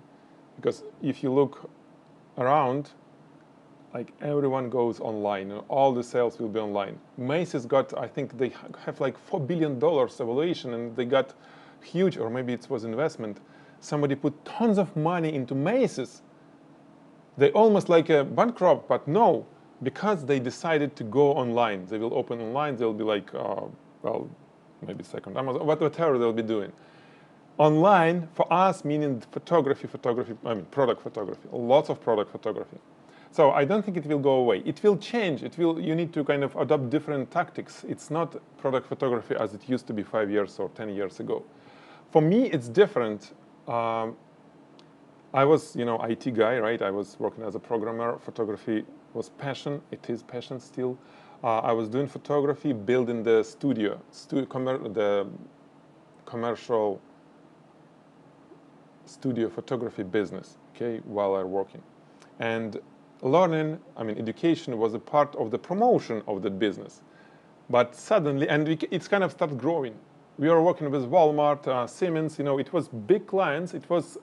because if you look around, like everyone goes online, and all the sales will be online. Macy's got, I think they have like $4 billion valuation, and they got huge, or maybe it was investment. Somebody put tons of money into Macy's. They almost like a bankrupt, but no, because they decided to go online. They will open online. They'll be like, well, maybe second Amazon, whatever they'll be doing. Online for us, meaning photography, I mean product photography, lots of product photography. So I don't think it will go away. It will change. You need to kind of adopt different tactics. It's not product photography as it used to be 5 years or 10 years ago. For me, it's different. I was, you know, IT guy, right? I was working as a programmer. Photography was passion. It is passion still. I was doing photography, building the studio, the commercial studio photography business, okay, while I'm working. And learning, I mean, education was a part of the promotion of that business. But suddenly, and it's kind of started growing. We are working with Walmart, Siemens, you know, it was big clients. It was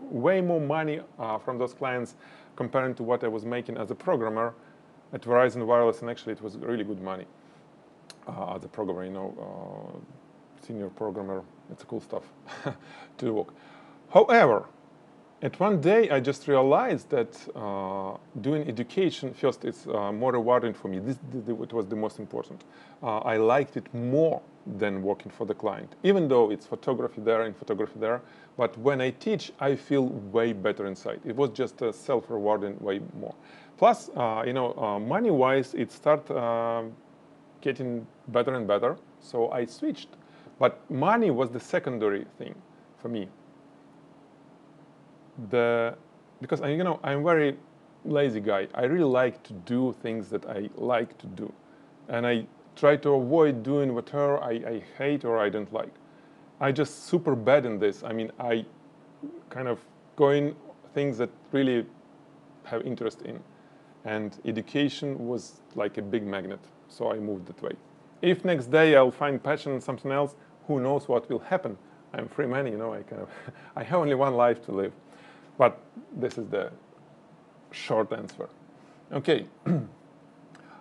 way more money from those clients compared to what I was making as a programmer at Verizon Wireless, and actually it was really good money as a programmer, you know, senior programmer. It's cool stuff to work. However, at one day I just realized that doing education, first, it's more rewarding for me. It was the most important. I liked it more than working for the client, even though it's photography there and photography there. But when I teach, I feel way better inside. It was just a self-rewarding way more. Plus, you know, money-wise, it started getting better and better. So I switched. But money was the secondary thing for me. Because you know, I'm a very lazy guy. I really like to do things that I like to do, and I try to avoid doing whatever I hate or I don't like. I just super bad in this. I mean, I kind of going things that really have interest in, and education was like a big magnet. So I moved that way. If next day I'll find passion in something else, who knows what will happen? I'm free man, you know. I have only one life to live. But this is the short answer. Okay,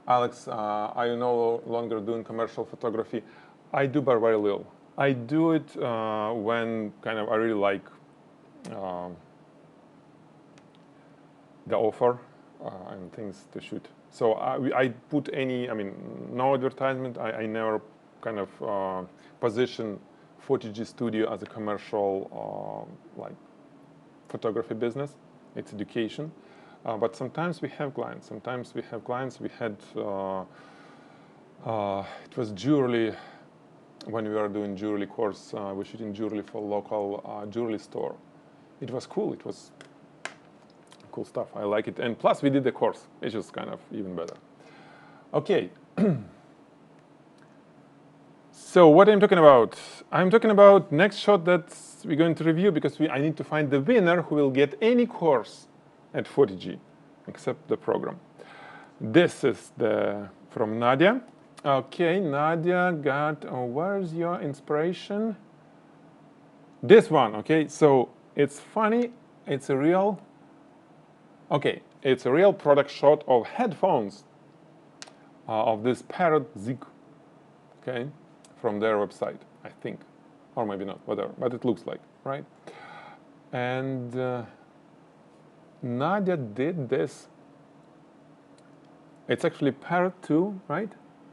Alex, are you no longer doing commercial photography? I do, but very little. I do it when kind of I really like the offer and things to shoot. So I put I mean, no advertisement. I never kind of position Photigy studio as a commercial like photography business. It's education. But sometimes we have clients. We had, it was jewelry, when we were doing jewelry course, we're shooting jewelry for local jewelry store. It was cool. It was cool stuff. I like it. And plus we did the course, which is kind of even better. Okay. So what I'm talking about? I'm talking about next shot that we're going to review, because I need to find the winner who will get any course at Photigy, except the program. This is from Nadia. Okay, Nadia got, where's your inspiration? This one, okay, so it's funny, it's a real product shot of headphones of this Parrot Zig, okay, from their website, I think, or maybe not, whatever, but it looks like, right? And Nadia did this. It's actually Parrot 2, right?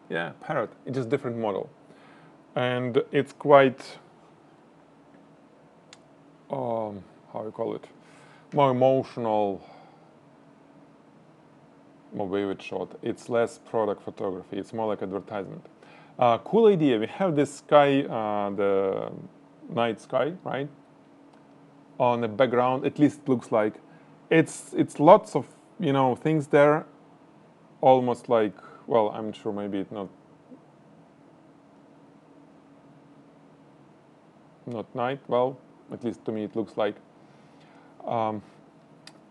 Yeah, Parrot. It's just different model. And it's quite, how you call it, more emotional, more vivid shot. It's less product photography. It's more like advertisement. Cool idea. We have this sky, the night sky, right? On the background, at least it looks like. It's lots of, you know, things there, almost like, well, I'm sure maybe it's not not night. Well, at least to me it looks like.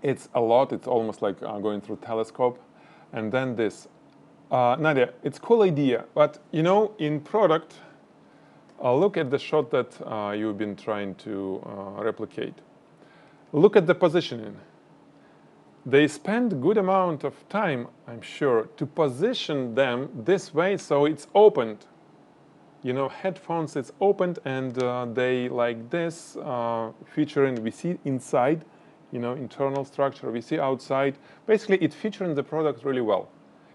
It's a lot. It's almost like going through a telescope. And then this. Nadia, it's a cool idea, but you know, in product, look at the shot that you've been trying to replicate. Look at the positioning. They spend a good amount of time, I'm sure, to position them this way so it's opened. You know, headphones, it's opened, and they like this, featuring, we see inside, you know, internal structure, we see outside. Basically, it featuring the product really well.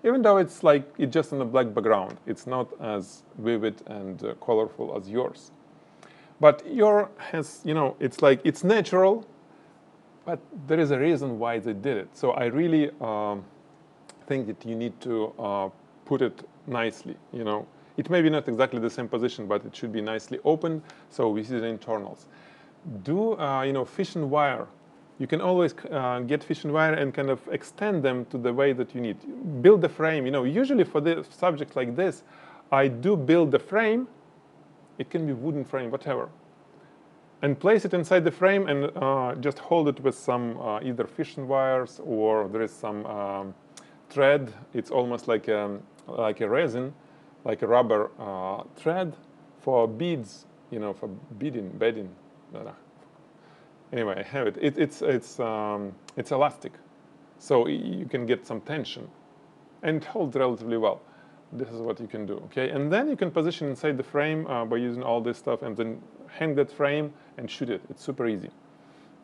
Even though it's like, it's just on a black background. It's not as vivid and colorful as yours. But your has, you know, it's like, it's natural, but there is a reason why they did it. So I really think that you need to put it nicely, you know. It may be not exactly the same position, but it should be nicely open, so we see the internals. Do, you know, fish and wire. You can always get fish and wire and kind of extend them to the way that you need. Build the frame, you know, usually for the subjects like this, I do build the frame. It can be wooden frame, whatever. And place it inside the frame and just hold it with some either fish and wires, or there is some thread. It's almost like a resin, like a rubber thread for beads, you know, for bedding. Anyway, I have it. It's elastic, so you can get some tension, and it holds relatively well. This is what you can do, okay? And then you can position inside the frame by using all this stuff, and then hang that frame and shoot it. It's super easy,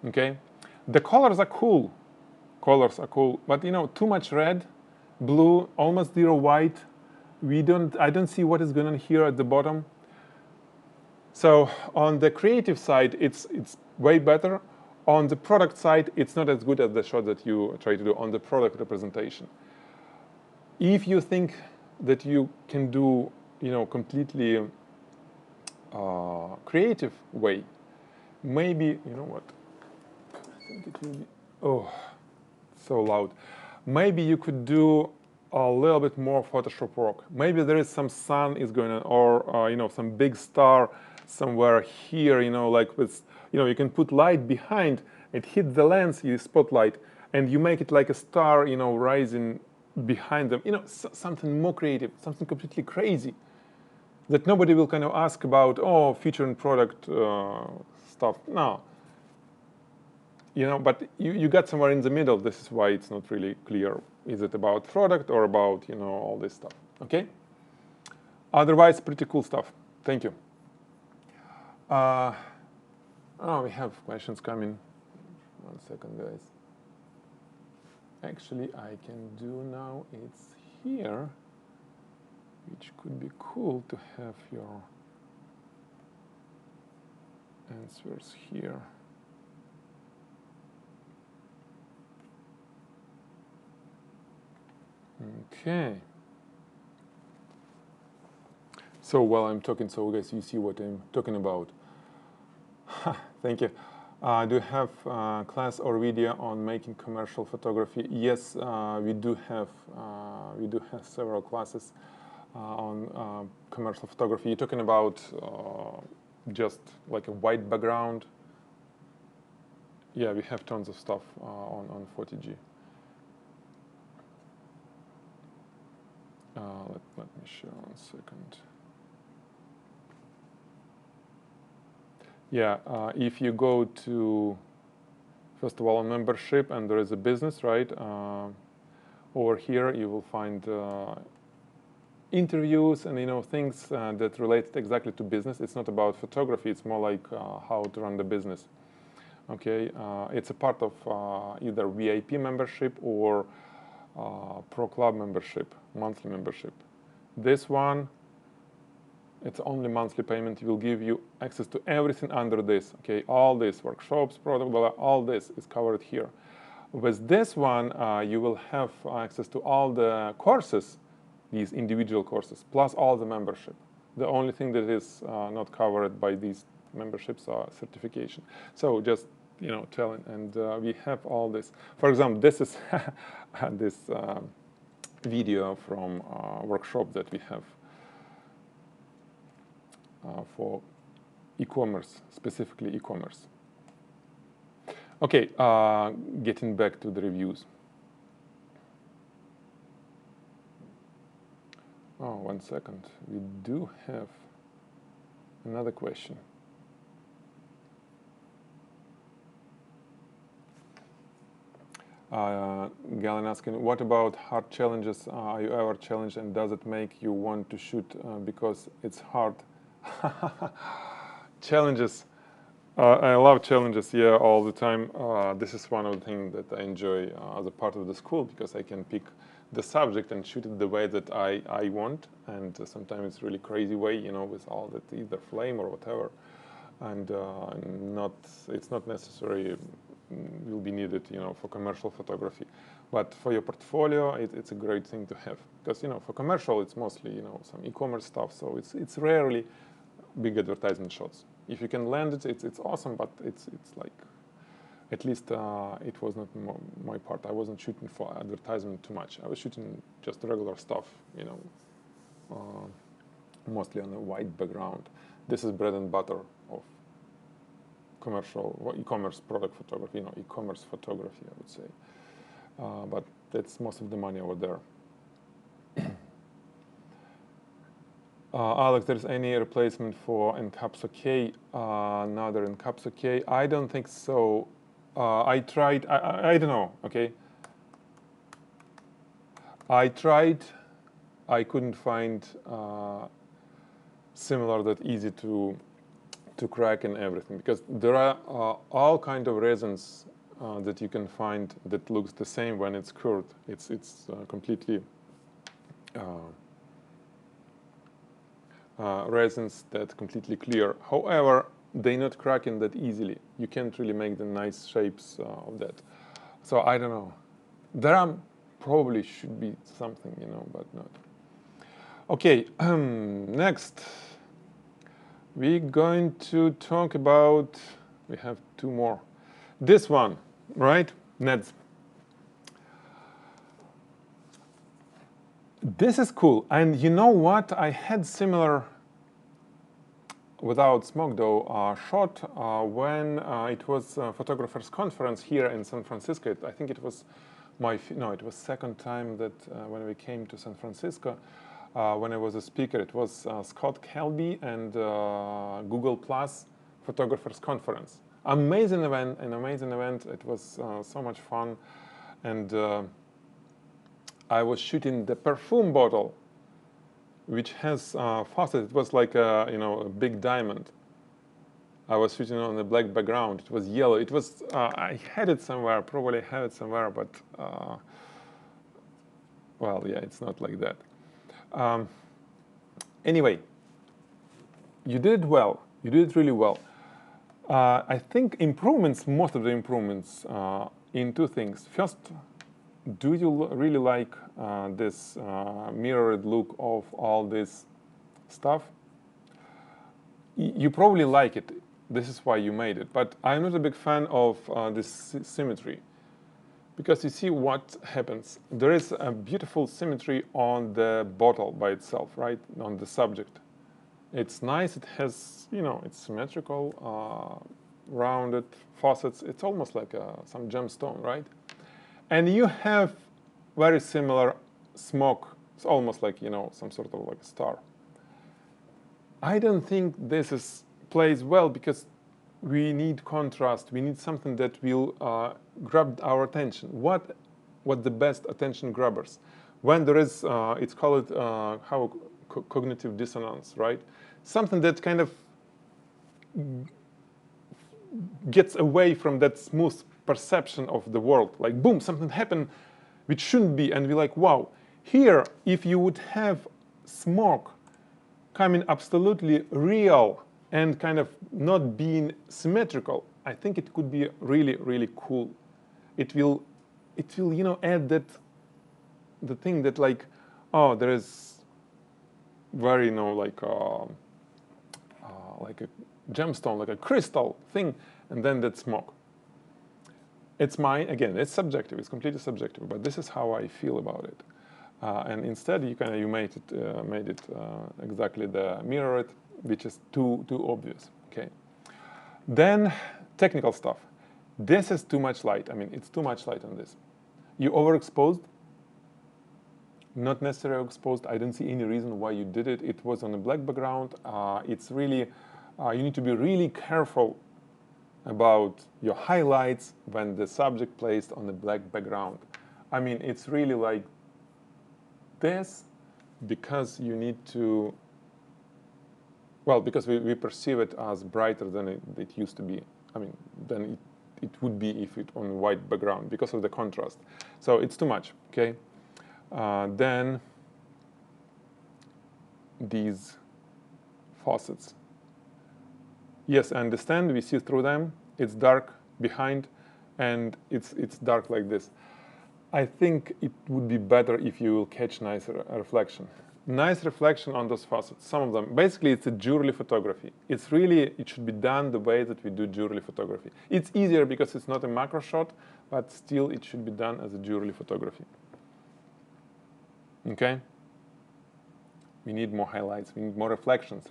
okay? The colors are cool. But you know, too much red, blue, almost zero white. I don't see what is going on here at the bottom. So on the creative side, it's way better. On the product side, it's not as good as the shot that you try to do on the product representation. If you think that you can do, you know, completely creative way, maybe, you know what, I think it will be, oh, so loud. Maybe you could do a little bit more Photoshop work. Maybe there is some sun is going on, or you know, some big star somewhere here, you know, like with, you know, you can put light behind, it hit the lens, you spotlight, and you make it like a star, you know, rising behind them. You know, something more creative, something completely crazy that nobody will kind of ask about, oh, feature and product stuff. No. You know, but you got somewhere in the middle. This is why it's not really clear. Is it about product or about, you know, all this stuff, okay? Otherwise, pretty cool stuff. Thank you. Oh, we have questions coming. 1 second, guys. Actually, I can do now, it's here, which could be cool to have your answers here. Okay. So while I'm talking, so guys, you see what I'm talking about. Thank you. Do you have class or video on making commercial photography? Yes, we do have several classes on commercial photography. You're talking about just like a white background? Yeah, we have tons of stuff on Photigy. Let me share 1 second. Yeah, if you go to, first of all, a membership, and there is a business, right? Over here, you will find interviews and, you know, things that relate exactly to business. It's not about photography. It's more like how to run the business. Okay, it's a part of either VIP membership or Pro Club membership, monthly membership. This one, it's only monthly payment. It will give you access to everything under this. Okay, all this, workshops, product, blah, blah, all this is covered here. With this one, you will have access to all the courses, these individual courses, plus all the membership. The only thing that is not covered by these memberships are certification. So just, you know, telling, and we have all this. For example, this is this video from a workshop that we have for e-commerce, specifically e-commerce. Okay, getting back to the reviews. Oh, 1 second. We do have another question. Galen asking, what about hard challenges? Are you ever challenged, and does it make you want to shoot because it's hard? Challenges. I love challenges, yeah, all the time. This is one of the things that I enjoy as a part of the school, because I can pick the subject and shoot it the way that I want, and sometimes it's really crazy way, you know, with all that either flame or whatever, and it's not necessary will be needed, you know, for commercial photography, but for your portfolio, it's a great thing to have, because, you know, for commercial it's mostly, you know, some e-commerce stuff, so it's rarely big advertisement shots. If you can land it, it's awesome, but it's like, at least it was not my part. I wasn't shooting for advertisement too much. I was shooting just regular stuff, you know, mostly on a white background. This is bread and butter of commercial or e-commerce product photography, you know, e-commerce photography, I would say. But that's most of the money over there. Alex, there's any replacement for Encapsula K? Another Encapsula K? I don't think so. I tried, I don't know, okay? I tried, I couldn't find similar that easy to crack and everything, because there are all kind of resins that you can find that looks the same when it's cured. It's completely resins that completely clear. However, they're not cracking that easily. You can't really make the nice shapes of that. So I don't know. There probably should be something, you know, but not. Okay, next. We're going to talk about, we have 2 more. This one, right? Neds. This is cool. And you know what? I had similar, without smoke though, shot when it was a photographers conference here in San Francisco. I think it was it was second time that when we came to San Francisco, when I was a speaker. It was Scott Kelby and Google Plus photographers conference. Amazing event, an amazing event. It was so much fun, and I was shooting the perfume bottle, which has faucet. It was like a, you know, a big diamond. I was shooting on a black background. It was yellow. It was I had it somewhere. Probably have it somewhere, but well, yeah, it's not like that. Anyway, you did it well. You did it really well. I think improvements, most of the improvements, in 2 things. First, do you really like this mirrored look of all this stuff? You probably like it. This is why you made it. But I'm not a big fan of this symmetry, because you see what happens. There is a beautiful symmetry on the bottle by itself, right? On the subject. It's nice. It has, you know, it's symmetrical, rounded faucets. It's almost like some gemstone, right? And you have very similar smoke. It's almost like, you know, some sort of like a star. I don't think this plays well, because we need contrast. We need something that will grab our attention. What the best attention grabbers? When there is, it's called cognitive dissonance, right? Something that kind of gets away from that smooth perception of the world. Like, boom, something happened which shouldn't be, and we're like, wow. Here, if you would have smoke coming absolutely real and kind of not being symmetrical, I think it could be really, really cool. It will, you know, add that, the thing that, like, oh, there is very, you know, like a gemstone, like a crystal thing, and then that smoke. It's mine, again, it's subjective, it's completely subjective, but this is how I feel about it. And instead, you made it exactly the mirror it, which is too obvious. okay. Then technical stuff. This is too much light. I mean, it's too much light on this. You overexposed, not necessarily exposed. I don't see any reason why you did it. It was on a black background. It's really, you need to be really careful about your highlights when the subject placed on a black background. I mean, it's really like this because you need to, well, because we perceive it as brighter than it used to be. I mean, than it would be if it on white background because of the contrast. So it's too much, okay? Then these faucets. Yes, I understand, we see through them. It's dark behind, and it's dark like this. I think it would be better if you will catch nice reflection. Nice reflection on those faucets, some of them. Basically, it's a jewelry photography. It's really, it should be done the way that we do jewelry photography. It's easier because it's not a macro shot, but still it should be done as a jewelry photography. Okay? We need more highlights, we need more reflections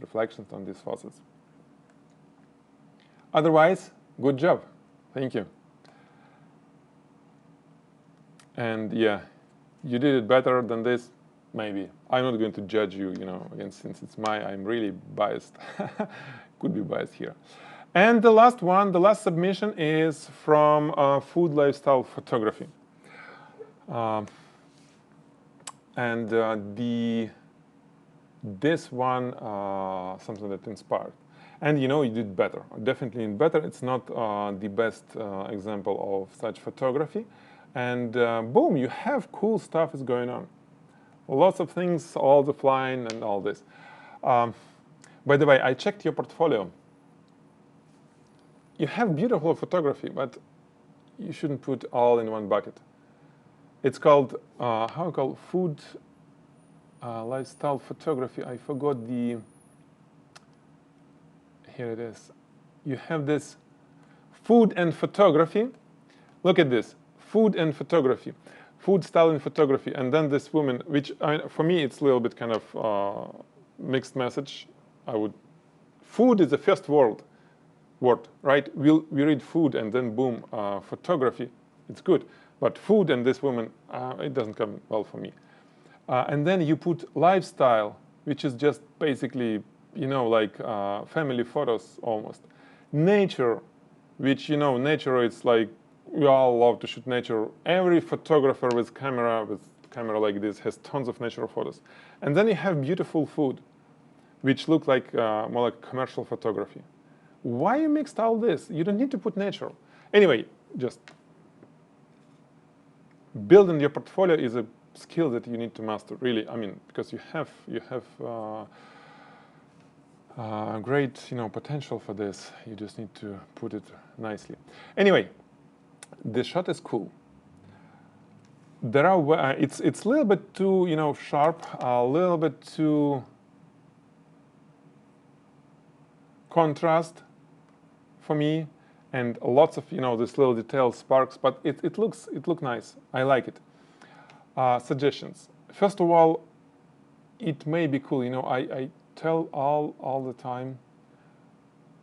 on these faucets. Otherwise, good job. Thank you. And yeah, you did it better than this, maybe. I'm not going to judge you, you know, again, since it's I'm really biased. Could be biased here. And the last one, the last submission is from food lifestyle photography. This one, something that inspired. And you know, you did better, definitely better. It's not the best example of such photography. And boom, you have cool stuff is going on. Lots of things, all the flying and all this. By the way, I checked your portfolio. You have beautiful photography, but you shouldn't put all in one bucket. It's called, how called, food lifestyle photography. I forgot the, here it is. You have this food and photography. Look at this, food and photography. Food style and photography, and then this woman, which for me it's a little bit kind of mixed message. Food is the first word, right? We read food and then boom, photography. It's good, but food and this woman, it doesn't come well for me. And then you put lifestyle, which is just basically, you know, like family photos almost. Nature, which, you know, nature is like, we all love to shoot nature. Every photographer with camera like this has tons of natural photos. And then you have beautiful food, which look like more like commercial photography. Why you mixed all this? You don't need to put nature. Anyway, just building your portfolio is a skill that you need to master, really. I mean, because you have great, you know, potential for this. You just need to put it nicely. Anyway. The shot is cool. There are it's a little bit too, you know, sharp, a little bit too contrast for me, and lots of, you know, this little detail sparks, but it looks nice. I like it. Suggestions. First of all, it may be cool. You know, I tell all the time,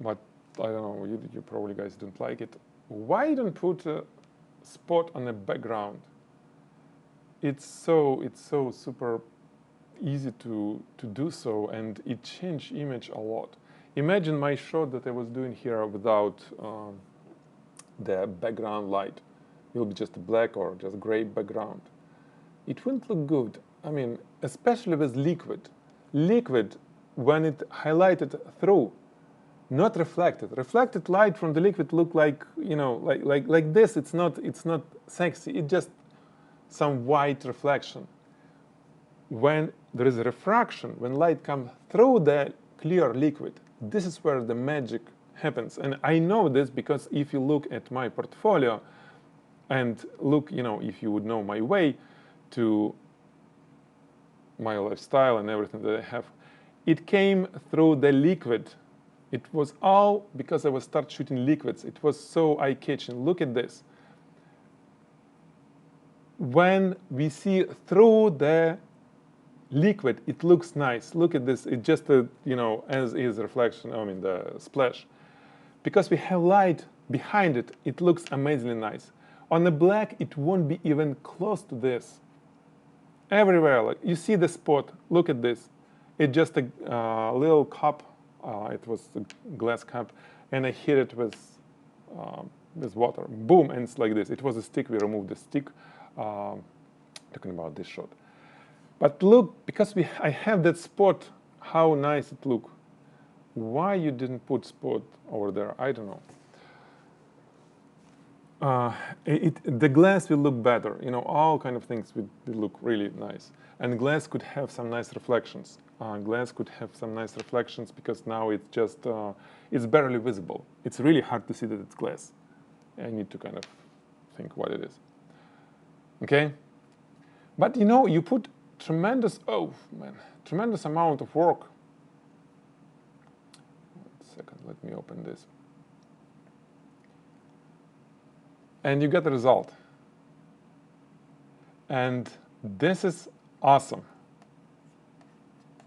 but I don't know. You probably guys don't like it. Why don't put a spot on the background? It's so super easy to do so, and it changed image a lot. Imagine my shot that I was doing here without the background light. It will be just a black or just gray background. It wouldn't look good. I mean, especially with liquid. Liquid, when it highlighted through, not reflected. Reflected light from the liquid look like, you know, like this. It's not sexy. It's just some white reflection. When there is a refraction, when light comes through the clear liquid, this is where the magic happens. And I know this because if you look at my portfolio and look, you know, if you would know my way to my lifestyle and everything that I have, it came through the liquid. It was all because I was start shooting liquids. It was so eye-catching. Look at this. When we see through the liquid, it looks nice. Look at this, it just a, you know, as is reflection, I mean the splash. Because we have light behind it, it looks amazingly nice. On the black, it won't be even close to this. Everywhere, like you see the spot, look at this. It's just a little cup, it was a glass cup, and I hit it with water. Boom, and it's like this. It was a stick, we removed the stick, talking about this shot. But look, because I have that spot, how nice it look. Why you didn't put spot over there, I don't know. The glass will look better, you know, all kind of things will look really nice. And glass could have some nice reflections. Because now it's just, it's barely visible. It's really hard to see that it's glass. I need to kind of think what it is. Okay? But you know, you put tremendous amount of work. 1 second, let me open this. And you get the result. And this is awesome.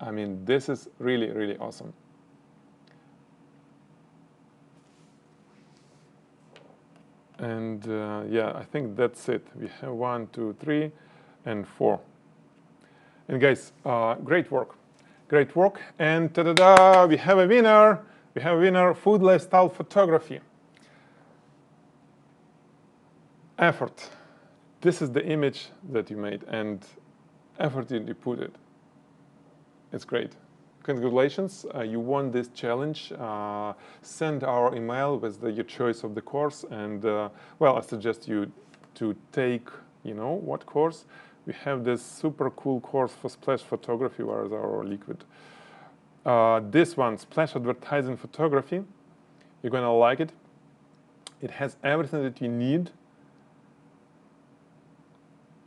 I mean, this is really, really awesome. And yeah, I think that's it. We have 1, 2, 3, and 4. And guys, great work. Great work. And ta-da-da, we have a winner. We have a winner, food lifestyle photography. Effort. This is the image that you made, and effort you put it. It's great. Congratulations, you won this challenge. Send our email with your choice of the course, and well, I suggest you to take, you know, what course. We have this super cool course for splash photography, where is our liquid. This one, splash advertising photography. You're gonna like it. It has everything that you need.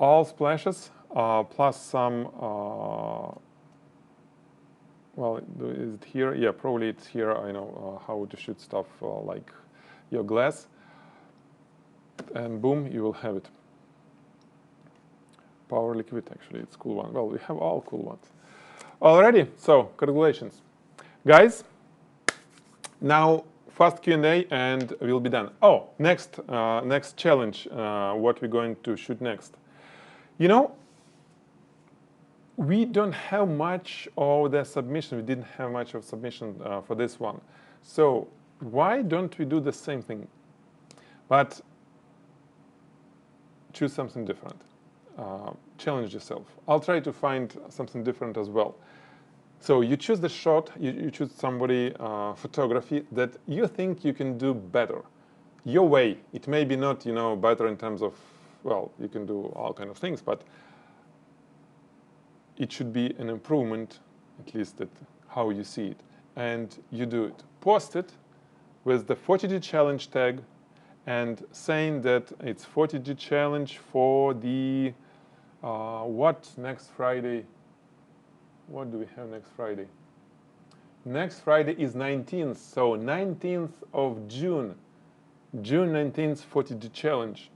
All splashes, plus some, well, is it here? Yeah, probably it's here. I know how to shoot stuff like your glass. And boom, you will have it. Power liquid, actually, it's a cool one. Well, we have all cool ones. Alrighty, so congratulations. Guys, now fast Q&A and we'll be done. Oh, next challenge, what we're going to shoot next. You know, we don't have much of the submission. We didn't have much of submission for this one. So why don't we do the same thing, but choose something different? Challenge yourself. I'll try to find something different as well. So you choose the shot, you choose somebody, photography that you think you can do better. Your way. It may be not, you know, better in terms of, well, you can do all kind of things, but it should be an improvement, at least that how you see it. And you do it. Post it with the Photigy challenge tag and saying that it's Photigy challenge for the, what next Friday? What do we have next Friday? Next Friday is 19th, so 19th of June. June 19th, Photigy challenge.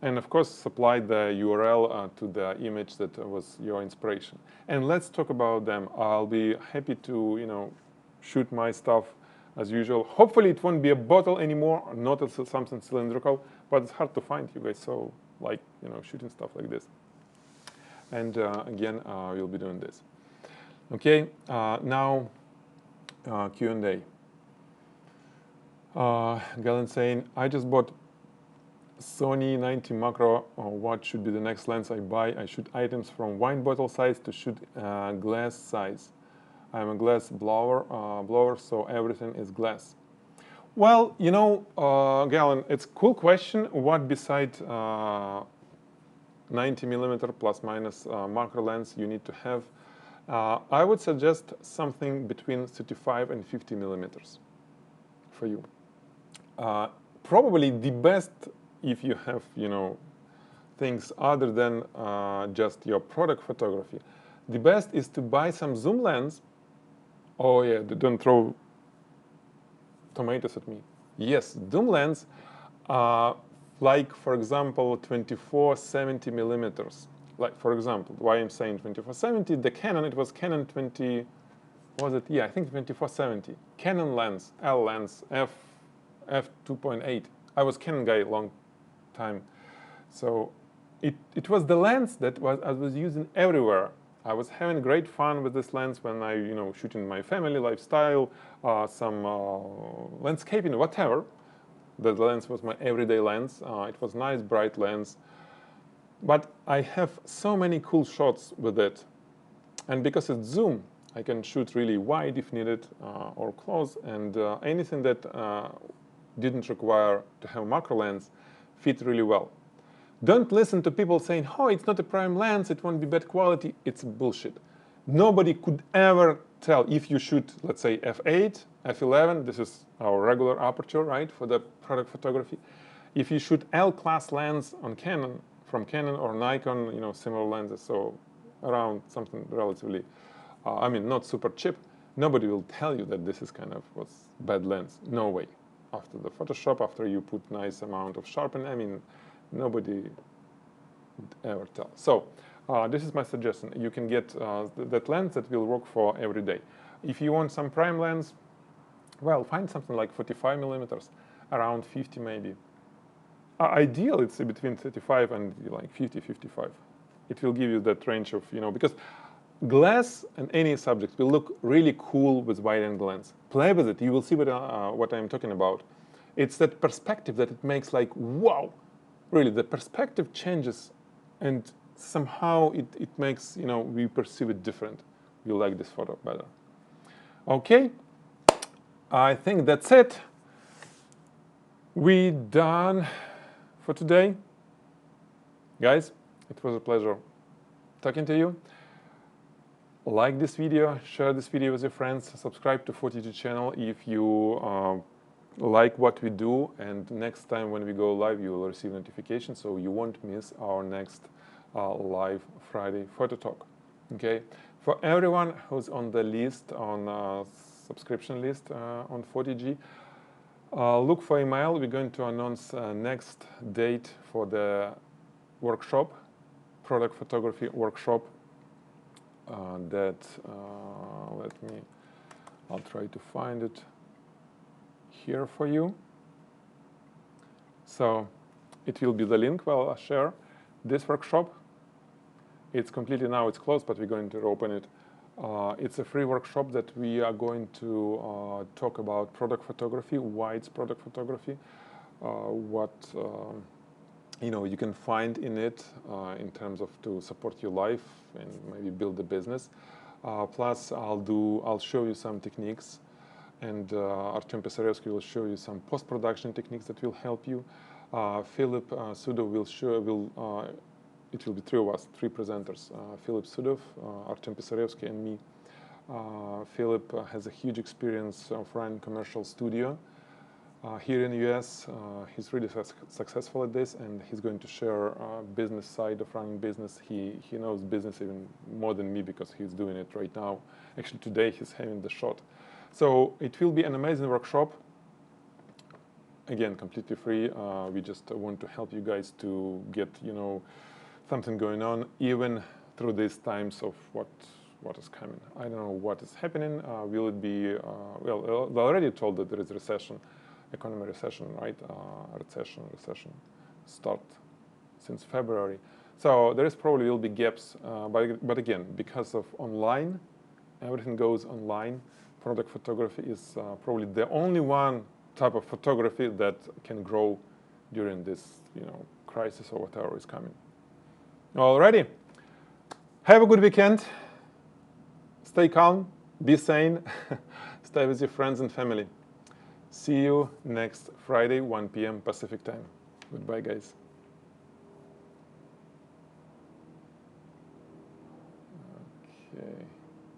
And of course, supply the URL to the image that was your inspiration. And let's talk about them. I'll be happy to, you know, shoot my stuff as usual. Hopefully it won't be a bottle anymore, not something cylindrical, but it's hard to find, you guys, so like, you know, shooting stuff like this. And again, we'll be doing this. Okay, now Q&A. Galen saying, I just bought Sony 90 macro. What should be the next lens I buy? I shoot items from wine bottle size to shoot glass size. I'm a glass blower, so everything is glass. Well, you know, Galen, it's a cool question. What beside 90mm plus minus macro lens you need to have? I would suggest something between 35 and 50 millimeters for you. Probably the best, if you have, you know, things other than just your product photography, the best is to buy some zoom lens. Oh yeah, don't throw tomatoes at me. Yes, zoom lens, like for example 24-70 millimeters. Like, for example, why I'm saying 2470, the Canon, it was Canon 20, was it? Yeah, I think 2470. Canon lens, L lens, f2.8. I was Canon guy a long time. So it was the lens that I was using everywhere. I was having great fun with this lens when I, shooting my family lifestyle, some landscaping, whatever. The lens was my everyday lens. It was nice, bright lens. But I have so many cool shots with it. And because it's zoom, I can shoot really wide if needed, or close. And anything that didn't require to have a macro lens fit really well. Don't listen to people saying, oh, it's not a prime lens, it won't be bad quality. It's bullshit. Nobody could ever tell if you shoot, let's say, f8, f11, this is our regular aperture, right, for the product photography. If you shoot L-class lens on Canon, from Canon or Nikon, similar lenses, so around something relatively, not super cheap, nobody will tell you that this is was bad lens. No way. After the Photoshop, after you put nice amount of sharpening, nobody would ever tell. So this is my suggestion. You can get that lens that will work for every day. If you want some prime lens, well, find something like 45 millimeters, around 50 maybe. Ideal, it's between 35 and like 50, 55. It will give you that range of, because glass and any subject will look really cool with wide-angle lens. Play with it, you will see what I'm talking about. It's that perspective that it makes like, wow. Really, the perspective changes, and somehow it makes, we perceive it different. We like this photo better. Okay, I think that's it. We done for today. Guys, it was a pleasure talking to you. Like this video, share this video with your friends, subscribe to Photigy channel if you like what we do, and next time when we go live you will receive notification, so you won't miss our next live Friday photo talk. Okay, for everyone who's on the list, on subscription list on Photigy, look for email. We're going to announce next date for the workshop, product photography workshop. I'll try to find it here for you. So it will be the link I'll share this workshop. It's completely now, it's closed, but we're going to open it. It's a free workshop that we are going to talk about product photography, why it's product photography, what you can find in it in terms of to support your life and maybe build a business. Plus, I'll show you some techniques, and Artem Pisarevsky will show you some post-production techniques that will help you. Philip Sudov it will be three of us, three presenters. Philip Sudov, Artem Pisarevsky, and me. Philip has a huge experience of running commercial studio here in the US. He's really successful at this, and he's going to share business side of running business. He knows business even more than me because he's doing it right now. Actually, today he's having the shot. So it will be an amazing workshop. Again, completely free. We just want to help you guys to get something going on, even through these times of what is coming. I don't know what is happening. Will it be? Well, they already told that there is recession, economy recession, right? Recession start since February. So there is probably will be gaps. But again, because of online, everything goes online. Product photography is probably the only one type of photography that can grow during this, crisis or whatever is coming. Alrighty. Have a good weekend. Stay calm, be sane, stay with your friends and family. See you next Friday, 1 p.m. Pacific time. Goodbye, guys.